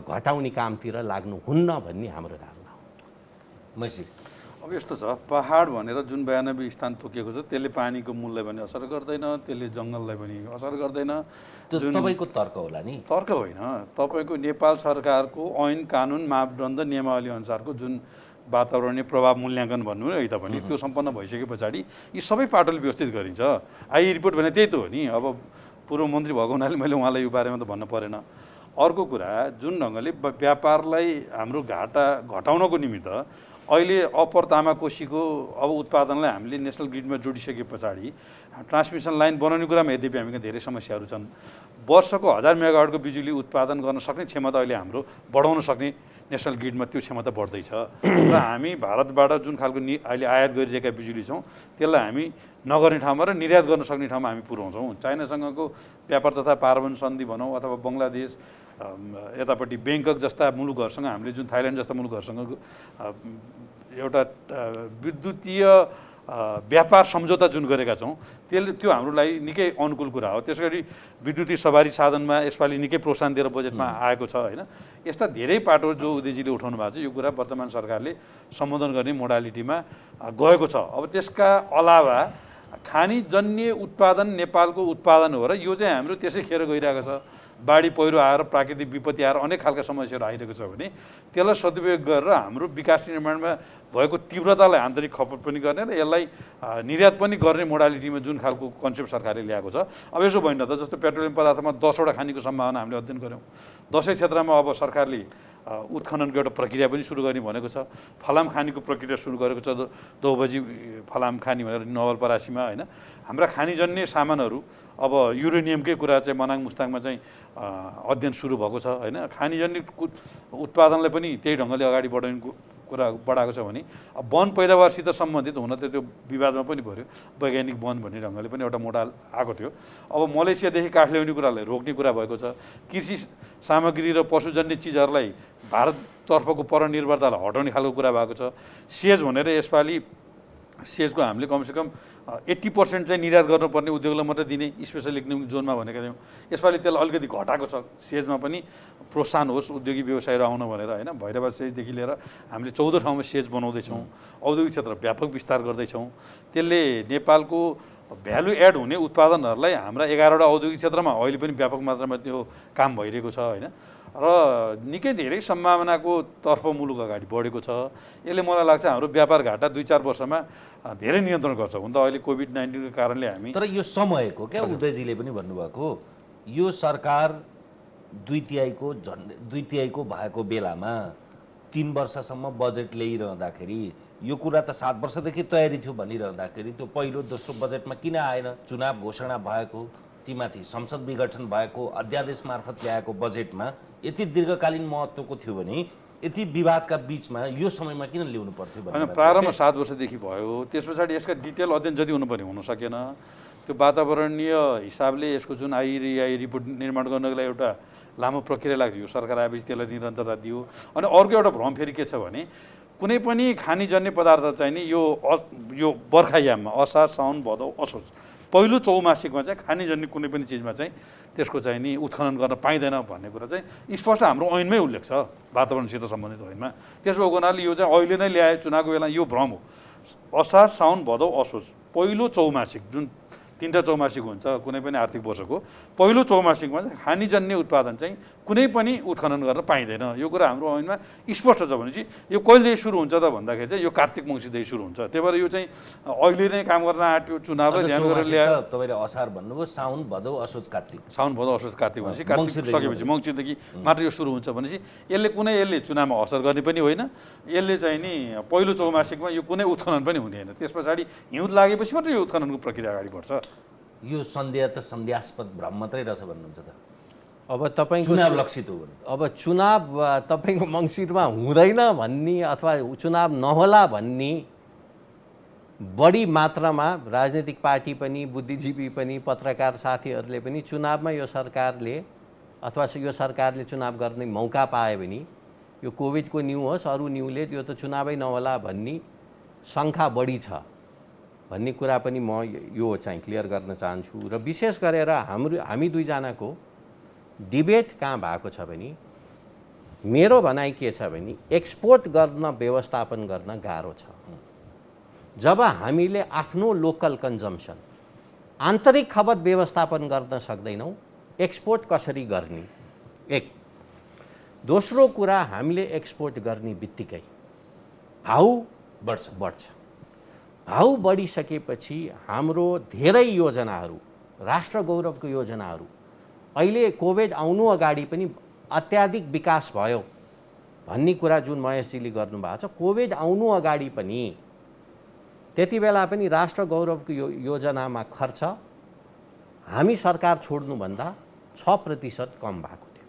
घटाउने कामतिर लाग्नुहुन्न भन्ने हाम्रो धारणा हो। मैसी अब यस्तो छ, पहाड भनेर जुन 92 स्थान तोकिएको छ त्यसले पानीको मूललाई पनि असर गर्दैन, त्यसले जङ्गललाई पनि असर गर्दैन। तपाईँको तर्क होला नि? तर्क होइन, तपाईँको नेपाल सरकारको ऐन कानुन मापदण्ड नियमावली अनुसारको जुन वातावरणीय प्रभाव मूल्याङ्कन भन्नु है तपाईले, त्यो सम्पन्न भइसके पछाडि यी सबै पाटोले व्यवस्थित गरिन्छ। आई रिपोर्ट भने त्यही त हो नि। अब पूर्व मन्त्री भएको हुनाले मैले उहाँलाई यो बारेमा त भन्नु परेन। अर्को कुरा, जुन ढङ्गले व्यापारलाई हाम्रो घाटा घटाउनको निमित्त अहिले अप्पर तामाकोसीको अब उत्पादनलाई हामीले नेसनल ग्रिडमा जोडिसके पछाडि ट्रान्समिसन लाइन बनाउने कुरामा यद्यपि हामीका धेरै समस्याहरू छन्। वर्षको 1000 मेगावाटको बिजुली उत्पादन गर्न सक्ने क्षमता अहिले हाम्रो बढाउन सक्ने नेसनल ग्रिडमा त्यो क्षमता बढ्दैछ र हामी भारतबाट जुन खालको अहिले आयात गरिरहेका बिजुली छौँ त्यसलाई हामी नगर्ने ठाउँमा र निर्यात गर्न सक्ने ठाउँमा हामी पुर्याउँछौँ। चाइनासँगको व्यापार तथा पारवन सन्धि भनौँ अथवा बङ्गलादेश यतापट्टि ब्याङ्कक जस्ता मुलुकहरूसँग हामीले जुन थाइल्यान्ड जस्ता मुलुकहरूसँग एउटा विद्युतीय व्यापार सम्झौता जुन गरेका छौँ त्यो हाम्रो लागि निकै अनुकूल कुरा हो। त्यसै गरी विद्युतीय सवारी साधनमा यसपालि निकै प्रोत्साहन दिएर बजेटमा आएको छ होइन। यस्ता धेरै पाटो जो उदयजीले उठाउनु भएको छ, यो कुरा वर्तमान सरकारले सम्बोधन गर्ने मोडालिटीमा गएको छ। अब त्यसका अलावा खानीजन्य उत्पादन नेपालको उत्पादन हो र यो चाहिँ हाम्रो त्यसै खेर गइरहेको छ। बाढी पहिरो आएर प्राकृतिक विपत्ति आएर अनेक खालका समस्याहरू आइरहेको छ भने त्यसलाई सदुपयोग गरेर हाम्रो विकास निर्माणमा भएको तीव्रतालाई आन्तरिक खपत पनि गर्ने र यसलाई निर्यात पनि गर्ने मोडालिटीमा जुन खालको कन्सेप्ट सरकारले ल्याएको छ। अब यसो भएन त, जस्तो पेट्रोलियम पदार्थमा 10वटा खानीको सम्भावना हामीले अध्ययन गऱ्यौँ। 10 क्षेत्रमा अब सरकारले उत्खननको एउटा प्रक्रिया पनि सुरु गर्ने भनेको छ। फलाम खानीको प्रक्रिया सुरु गरेको छ, 2 बजी फलाम खानी भनेर नवलपरासीमा होइन। हाम्रा खानीजन्य सामानहरू अब युरेनियमकै कुरा चाहिँ मनाङ मुस्ताङमा चाहिँ अध्ययन सुरु भएको छ होइन। खानीजन्य उत्पादनलाई पनि त्यही ढङ्गले अगाडि बढाउने कुरा बढाएको छ भने अब वन पैदावारसित सम्बन्धित हुन त त्यो विवादमा पनि पर्यो। वैज्ञानिक वन भन्ने ढङ्गले पनि एउटा मोडाल आएको थियो। अब मलेसियादेखि काठ ल्याउने कुरालाई रोक्ने कुरा भएको छ। कृषि सामग्री र पशुजन्य चिजहरूलाई भारततर्फको परनिर्भरतालाई हटाउने खालको कुरा भएको छ। सेज भनेर यसपालि सेजको हामीले कमसेकम 80% चाहिँ निर्यात गर्नुपर्ने उद्योगलाई मात्रै दिने स्पेसल इकोनोमिक जोनमा भनेका थियौँ। यसपालि त्यसलाई अलिकति घटाएको छ। सेजमा पनि प्रोत्साहन होस् उद्योगी व्यवसायहरू आउन भनेर होइन। भैरवा सेजदेखि लिएर हामीले 14 ठाउँमा सेज बनाउँदैछौँ। औद्योगिक क्षेत्र व्यापक विस्तार गर्दैछौँ। त्यसले नेपालको भ्यालु एड हुने उत्पादनहरूलाई हाम्रा 11वटा औद्योगिक क्षेत्रमा अहिले पनि व्यापक मात्रामा त्यो काम भइरहेको छ होइन। र निकै धेरै सम्भावनाको तर्फ मुलुक अगाडि बढेको छ। यसले मलाई लाग्छ हाम्रो व्यापार घाटा 2-4 वर्षमा धेरै नियन्त्रण गर्छ। हुन त अहिले कोभिड-19 को कारणले हामी, तर यो समयको क्या उदयजीले पनि भन्नुभएको, यो सरकार 2/3 भएको बेलामा 3 वर्षसम्म बजेट ल्याइरहँदाखेरि यो कुरा त 7 वर्षदेखि तयारी थियो भनिरहँदाखेरि त्यो पहिलो दोस्रो बजेटमा किन आएन? चुनाव घोषणा भएको, तीमाथि संसद विघटन भएको, अध्यादेश मार्फत ल्याएको बजेटमा यति दीर्घकालीन महत्त्वको थियो भने यति विवादका बिचमा यो समयमा किन ल्याउनु पर्थ्यो? होइन, प्रारम्भ 7 वर्षदेखि भयो। त्यस पछाडि यसका डिटेल अध्ययन जति हुनुपर्ने हुन सकेन। त्यो वातावरणीय हिसाबले यसको जुन आइआई रिपोर्ट निर्माण गर्नको लागि एउटा लामो प्रक्रिया लाग्थ्यो। सरकार आएपछि त्यसलाई निरन्तरता दियो। अनि अर्को एउटा भ्रम फेरि के छ भने कुनै पनि खानीजन्य पदार्थ चाहिँ नि यो बर्खायाममा असार साउन भदौ असोज पहिलो चौमासिकमा चाहिँ खानीजन्य कुनै पनि चिजमा चाहिँ त्यसको चाहिँ नि उत्खनन गर्न पाइँदैन भन्ने कुरा चाहिँ स्पष्ट हाम्रो ऐनमै उल्लेख छ, वातावरणसित सम्बन्धित ऐनमा। त्यसो भएको हुनाले यो चाहिँ अहिले नै ल्याए चुनावको बेला यो भ्रम हो। असार साउन भदौ असोज पहिलो चौमासिक, जुन 3टा चौमासिक हुन्छ कुनै पनि आर्थिक वर्षको, पहिलो चौमासिकमा चाहिँ खानीजन्य उत्पादन चाहिँ कुनै पनि उत्खनन गर्न पाइँदैन। यो कुरा हाम्रो ऐनमा स्पष्ट छ। भनेपछि यो कहिलेदेखि सुरु हुन्छ त भन्दाखेरि चाहिँ यो कार्तिक मङ्सिरदेखि सुरु हुन्छ। त्यही भएर यो चाहिँ अहिले नै काम गर्न आँट्यो, चुनावलाई ध्यान गरेर ल्यायो। तपाईँले असार भन्नुभयो, साउन भदौ असोज कार्तिक। साउन भदौ असोज कार्तिक भनेपछि कार्तिक सकेपछि मङ्सिरदेखि मात्र यो सुरु हुन्छ भनेपछि यसले चुनावमा असर गर्ने पनि होइन। यसले चाहिँ नि पहिलो चौमासिकमा यो कुनै उत्खनन पनि हुने होइन। त्यस पछाडि हिउँद लागेपछि मात्रै यो उत्खननको प्रक्रिया अगाडि बढ्छ। यो सन्देह त सन्देहास्पद भ्रम मात्रै रहेछ भन्नुहुन्छ त। अब तपाईँको चुनाव लक्षित हो भने अब चुनाव तपाईँको मङ्सिरमा हुँदैन भन्ने अथवा चुनाव नहोला भन्ने बढी मात्रामा राजनीतिक पार्टी पनि, बुद्धिजीवी पनि, पत्रकार साथीहरूले पनि चुनावमा यो सरकारले अथवा यो सरकारले चुनाव गर्ने मौका पायो भने यो कोभिडको न्यू होस् अरू न्यूले यो त चुनावै नहोला भन्ने शङ्का बढी छ भन्ने कुरा पनि म यो चाहिँ क्लियर गर्न चाहन्छु। र विशेष गरेर हामी दुईजनाको डिबेट कहाँ भएको छ भने मेरो भनाइ के छ भने एक्सपोर्ट गर्न व्यवस्थापन गर्न गाह्रो छ। जब हामीले आफ्नो लोकल कन्जम्सन आन्तरिक खपत व्यवस्थापन गर्न सक्दैनौँ, एक्सपोर्ट कसरी गर्ने? एक। दोस्रो कुरा, हामीले एक्सपोर्ट गर्ने बित्तिकै भाउ बढ्छ। भाउ बढिसकेपछि हाम्रो धेरै योजनाहरू, राष्ट्र गौरवको योजनाहरू अहिले कोभिड आउनु अगाडि पनि अत्याधिक विकास भयो भन्ने कुरा जुन महेशजीले गर्नुभएको छ, कोभिड आउनु अगाडि पनि त्यति बेला पनि राष्ट्र गौरवको योजनामा खर्च हामी सरकार छोड्नुभन्दा 6% कम भएको थियो।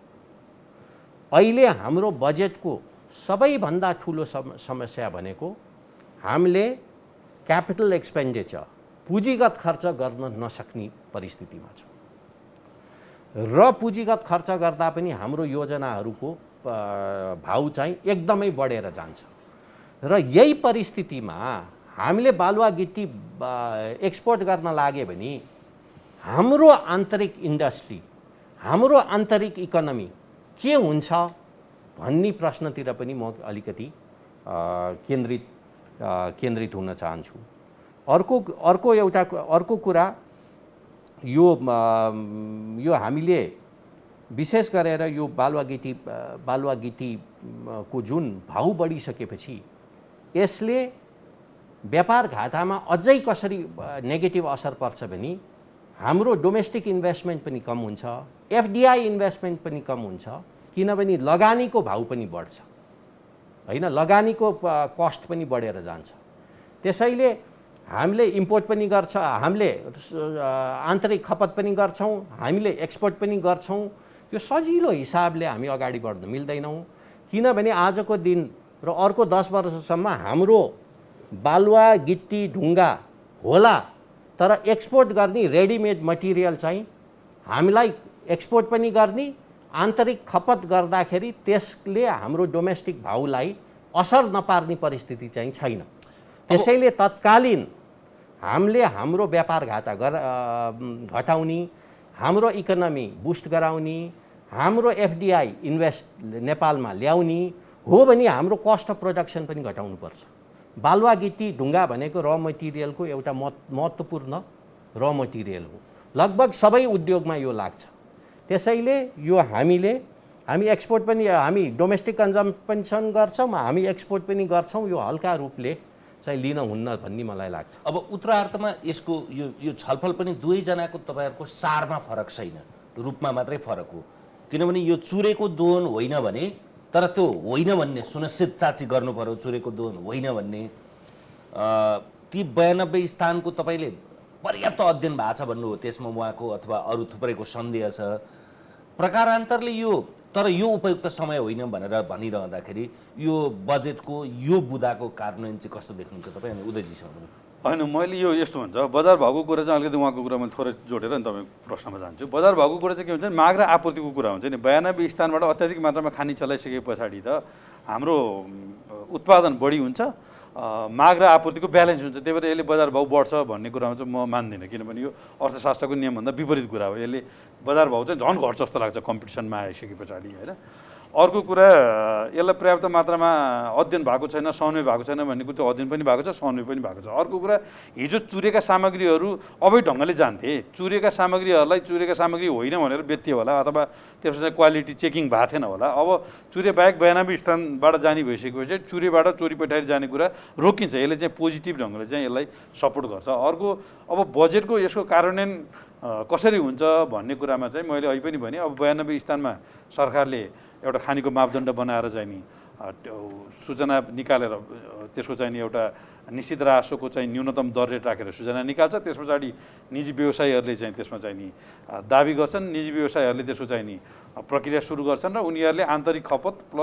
अहिले हाम्रो बजेटको सबैभन्दा ठुलो समस्या भनेको हामीले क्यापिटल एक्सपेन्डिचर, पुँजीगत खर्च गर्न नसक्ने परिस्थितिमा छ। र पुँजीगत खर्च गर्दा पनि हाम्रो योजनाहरूको भाउ चाहिँ एकदमै बढेर जान्छ। र यही परिस्थितिमा हामीले बालुवा गिट्टी एक्सपोर्ट गर्न लाग्यो भने हाम्रो आन्तरिक इन्डस्ट्री, हाम्रो आन्तरिक इकोनोमी के हुन्छ भन्ने प्रश्नतिर पनि म अलिकति केन्द्रित हुन चाहन्छु। अर्को कुरा यो हामीले विशेष गरेर यो बालुवा गिट्टीको जुन भाउ बढिसकेपछि यसले व्यापार घाटामा अझै कसरी नेगेटिभ असर पर्छ भने हाम्रो डोमेस्टिक इन्भेस्टमेन्ट पनि कम हुन्छ, एफडिआई इन्भेस्टमेन्ट पनि कम हुन्छ, किनभने लगानीको भाउ पनि बढ्छ हैन, लगानीको कस्ट पनि बढेर जान्छ। त्यसैले हामीले इम्पोर्ट पनि गर्छ, हामीले आन्तरिक खपत पनि गर्छौँ, हामीले एक्सपोर्ट पनि गर्छौँ। यो सजिलो हिसाबले हामी अगाडि बढ्न मिल्दैनौँ, किनभने आजको दिन र अर्को 10 वर्षसम्म हाम्रो बालुवा गिट्टी ढुङ्गा होला, तर एक्सपोर्ट गर्ने रेडिमेड मटेरियल चाहिँ हामीलाई एक्सपोर्ट पनि गर्ने, आन्तरिक खपत गर्दाखेरि त्यसले हाम्रो डोमेस्टिक भाउलाई असर नपार्ने परिस्थिति चाहिँ छैन। त्यसैले तत्कालीन हामीले हाम्रो व्यापार घाटा घटाउने, हाम्रो इकोनोमी बुस्ट गराउने, हाम्रो एफडिआई इन्भेस्ट नेपालमा ल्याउने हो भने हाम्रो कस्ट अफ प्रोडक्सन पनि घटाउनुपर्छ। बालुवा गिट्टी ढुङ्गा भनेको र मटेरियलको एउटा महत्त्वपूर्ण र मटेरियल हो, लगभग सबै उद्योगमा यो लाग्छ। त्यसैले यो हामी एक्सपोर्ट पनि, हामी डोमेस्टिक कन्जम्पसन गर्छौँ, हामी एक्सपोर्ट पनि गर्छौँ। यो हल्का रूपले चाहिँ लिन हुन्न भन्ने मलाई लाग्छ। अब उत्तरार्थमा यसको यो छलफल पनि दुवैजनाको तपाईँहरूको सारमा फरक छैन, रूपमा मात्रै फरक हो। किनभने यो चुरेको दोहन होइन भने, तर त्यो होइन भन्ने सुनिश्चित चाची गर्नु पर्यो, चुरेको दोहन होइन भन्ने ती 92 स्थानको तपाईँले पर्याप्त अध्ययन भएको छ भन्नुभयो, त्यसमा उहाँको अथवा अरू थुप्रैको सन्देह छ। प्रकारान्तरले तर यो उपयुक्त समय होइन भनेर भनिरहँदाखेरि यो बजेटको यो बुदाको कार्यान्वयन चाहिँ कस्तो देख्नुहुन्छ तपाईँ? अनि उदयजीसँग होइन, मैले यो यस्तो हुन्छ, बजार भाउको कुरा चाहिँ अलिकति उहाँको कुरा मैले थोरै जोडेर नि तपाईँ प्रश्नमा जान्छु। बजार भाउको कुरा चाहिँ के हुन्छ, माग र आपूर्तिको कुरा हुन्छ नि। 92 स्थानबाट अत्याधिक मात्रामा खानी चलाइसके पछाडि त हाम्रो उत्पादन बढी हुन्छ माग र आपूर्तिको ब्यालेन्स हुन्छ, त्यही भएर यसले बजार भाउ बढ्छ भन्ने कुरामा चाहिँ म मान्दिनँ, किनभने यो अर्थशास्त्रको नियमभन्दा विपरीत कुरा हो। यसले बजार भाउ चाहिँ झन् घट्छ जस्तो लाग्छ कम्पिटिसनमा आइसके पछाडि होइन। अर्को कुरा, यसलाई पर्याप्त मात्रामा अध्ययन भएको छैन, समन्वय भएको छैन भन्ने कुरो, त्यो अध्ययन पनि भएको छ, समन्वय पनि भएको छ। अर्को कुरा, हिजो चुरेका सामग्रीहरू अवैध ढङ्गले जान्थे, चुरेका सामग्रीहरूलाई चुरेका सामग्री होइन भनेर बेच्थ्यो होला, अथवा त्यसपछि क्वालिटी चेकिङ भएको थिएन होला। अब चुरे बाहेक 92 स्थानबाट जाने भइसकेपछि चुरेबाट चोरी पठाएर जाने कुरा रोकिन्छ। यसले चाहिँ पोजिटिभ ढङ्गले चाहिँ यसलाई सपोर्ट गर्छ। अर्को, अब बजेटको यसको कार्यान्वयन कसरी हुन्छ भन्ने कुरामा चाहिँ मैले अहिले पनि भने, अब 92 स्थानमा सरकारले एउटा खानीको मापदण्ड बनाएर चाहिँ नि सूचना निकालेर त्यसको चाहिँ नि एउटा निश्चित राजस्वको चाहिँ न्यूनतम दर रेट राखेर सूचना निकाल्छ। त्यस पछाडि निजी व्यवसायीहरूले चाहिँ त्यसमा चाहिँ नि दाबी गर्छन्, निजी व्यवसायीहरूले त्यसको चाहिँ नि प्रक्रिया सुरु गर्छन् र उनीहरूले आन्तरिक खपत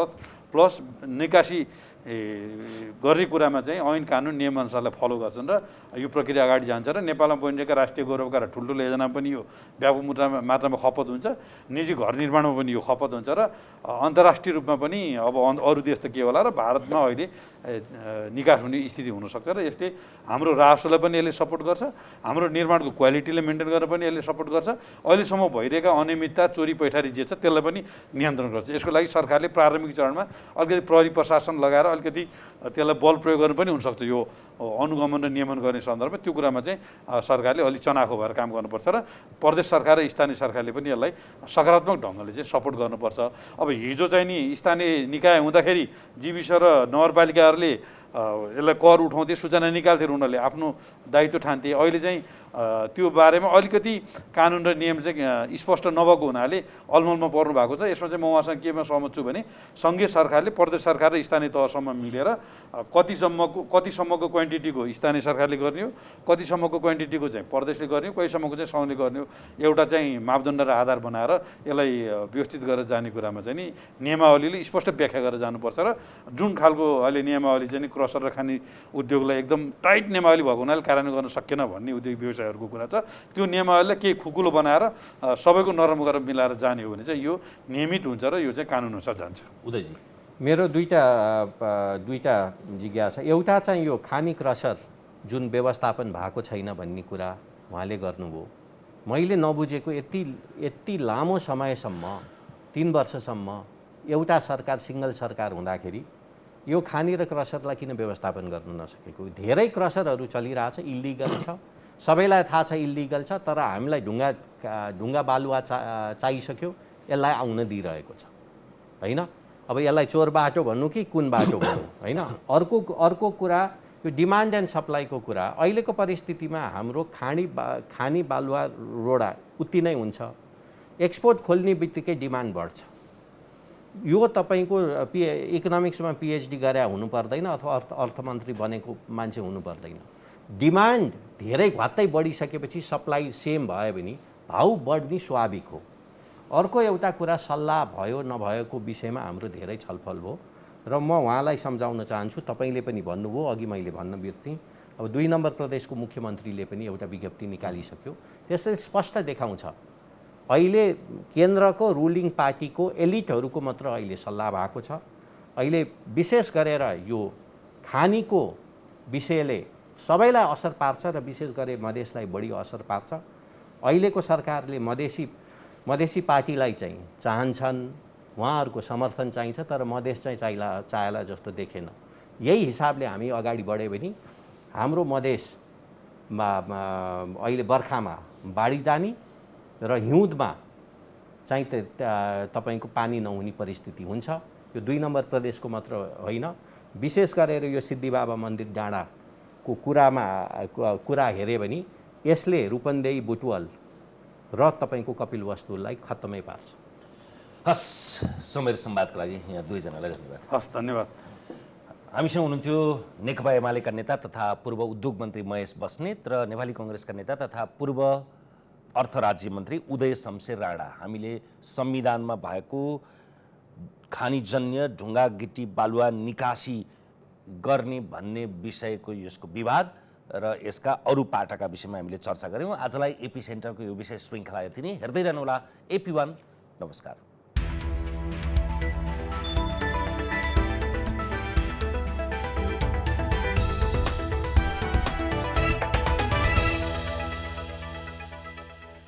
प्लस निकासी गर्ने कुरामा चाहिँ ऐन कानुन नियमअनुसारलाई फलो गर्छन् र यो प्रक्रिया अगाडि जान्छ र नेपालमा बनिरहेका राष्ट्रिय गौरवका ठुल्ठुलो योजनामा पनि यो व्यापक मात्रामा खपत हुन्छ, निजी घर निर्माणमा पनि यो खपत हुन्छ र अन्तर्राष्ट्रिय रूपमा पनि अब अरू देश त के होला र भारतमा अहिले निकास हुने स्थिति हुनसक्छ र यसले हाम्रो राष्ट्रलाई पनि यसले सपोर्ट गर्छ, हाम्रो निर्माणको क्वालिटीलाई मेन्टेन गर्न पनि यसले सपोर्ट गर्छ, अहिलेसम्म भइरहेका अनियमितता चोरी पैठारी जे छ त्यसलाई पनि नियन्त्रण गर्छ। यसको लागि सरकारले प्रारम्भिक चरणमा अलिकति प्रहरी प्रशासन लगाएर अलिकति त्यसलाई बल प्रयोग गर्नु पनि हुनसक्छ। यो अनुगमन र नियमन गर्ने सन्दर्भमा त्यो कुरामा चाहिँ सरकारले अलिक चनाखो भएर काम गर्नुपर्छ र प्रदेश सरकार र स्थानीय सरकारले पनि यसलाई सकारात्मक ढङ्गले चाहिँ सपोर्ट गर्नुपर्छ। अब हिजो चाहिँ नि स्थानीय निकाय हुँदाखेरि जीविस र नगरपालिकाहरूले यसलाई कर उठाउँथे, सूचना निकाल्थे र उनीहरूले आफ्नो दायित्व ठान्थे। अहिले चाहिँ त्यो बारेमा अलिकति कानुन र नियम चाहिँ स्पष्ट नभएको हुनाले अलमलमा पर्नु भएको छ। यसमा चाहिँ म उहाँसँग केमा सहमत छु भने सङ्घीय सरकारले प्रदेश सरकार र स्थानीय तहसम्म मिलेर कतिसम्मको क्वान्टिटीको स्थानीय सरकारले गर्ने हो, कतिसम्मको क्वान्टिटीको चाहिँ प्रदेशले गर्ने हो, कतिसम्मको चाहिँ सङ्घले गर्ने हो, एउटा चाहिँ मापदण्ड र आधार बनाएर यसलाई व्यवस्थित गरेर जाने कुरामा चाहिँ नि नियमावलीले स्पष्ट व्याख्या गरेर जानुपर्छ र जुन खालको अहिले नियमावली चाहिँ क्रसर र खानी उद्योगलाई एकदम टाइट नियमावली भएको हुनाले कार्यान्वयन गर्न सकेन भन्ने उद्योग व्यवसायहरूको कुरा छ, त्यो नियमावलीलाई केही खुकुलो बनाएर सबैको नरम गरेर मिलाएर जाने हो भने चाहिँ यो नियमित हुन्छ र यो चाहिँ कानुनअनुसार जान्छ। उदयजी, मेरो दुईटा जिज्ञासा, एउटा चाहिँ यो खानी क्रसर जुन व्यवस्थापन भएको छैन भन्ने कुरा उहाँले गर्नुभयो। मैले नबुझेको यति लामो समयसम्म 3 वर्षसम्म एउटा सरकार सिङ्गल सरकार हुँदाखेरि यो खानी र क्रसरलाई किन व्यवस्थापन गर्न नसकेको? धेरै क्रसरहरू चलिरहेछ, इलिगल छ, सबैलाई थाहा छ इलिगल छ, तर हामीलाई ढुङ्गा बालुवा चाहिसक्यो, यसलाई आउन दिइरहेको छ होइन। अब यसलाई चोर बाटो भन्नु कि कुन बाटो भन्नु होइन। अर्को कुरा, यो डिमान्ड एन्ड सप्लाईको कुरा, अहिलेको परिस्थितिमा हाम्रो खानी बालुवा रोडा उति नै हुन्छ, एक्सपोर्ट खोल्ने बित्तिकै डिमान्ड बढ्छ। यो तपाईँको इकोनोमिक्समा पिएचडी गरे हुनु पर्दैन अथवा अर्थमन्त्री बनेको मान्छे हुनु पर्दैन। डिमान्ड धेरै घट्दै बढिसकेपछि सप्लाई सेम भयो भने भाउ बढ्ने स्वाभाविक हो। अर्को एउटा कुरा, सल्लाह भयो नभएको विषयमा हाम्रो धेरै छलफल भयो र म उहाँलाई सम्झाउन चाहन्छु, तपाईँले पनि भन्नुभयो, अघि मैले भन्न बिर्सेँ, अब 2 नम्बर प्रदेशको मुख्यमन्त्रीले पनि एउटा विज्ञप्ति निकालिसक्यो, त्यसले स्पष्ट देखाउँछ अहिले केन्द्रको रुलिङ पार्टीको एलिटहरूको मात्र अहिले सल्लाह भएको छ। अहिले विशेष गरेर यो खानीको विषयले सबैलाई असर पार्छ र विशेष गरी मधेसलाई बढी असर पार्छ। अहिलेको सरकारले मधेसी पार्टीलाई चाहिँ चाहन्छन्, उहाँहरूको समर्थन चाहिन्छ, तर मधेस चाहिँ चाहेला जस्तो देखेन। यही हिसाबले हामी अगाडि बढ्यो भने हाम्रो मधेसमा अहिले बर्खामा बाढी जाने र हिउँदमा चाहिँ तपाईँको पानी नहुने परिस्थिति हुन्छ। यो 2 नम्बर प्रदेशको मात्र होइन, विशेष गरेर यो सिद्धिबाबा मन्दिर डाँडाको कुरा हेऱ्यो भने यसले रूपन्देही, बुटवल र तपाईँको कपिलवस्तुलाई खत्तमै पार्छ। हस्, समयर संवादको लागि यहाँ दुईजनालाई धन्यवाद। हस्, धन्यवाद। हामीसँग हुनुहुन्थ्यो नेकपा एमालेका नेता तथा पूर्व उद्योग मन्त्री महेश बस्नेत र नेपाली कङ्ग्रेसका नेता तथा पूर्व अर्थ राज्य मन्त्री उदय शमशेर राणा। हामीले संविधानमा भएको खानीजन्य ढुङ्गा गिटी बालुवा निकासी गर्ने भन्ने विषयको यसको विवाद र यसका अरू पाटाका विषयमा हामीले चर्चा गऱ्यौँ। आजलाई एपी सेन्टरको यो विषय श्रृङ्खला यति नै। हेर्दै रहनुहोला AP1। नमस्कार।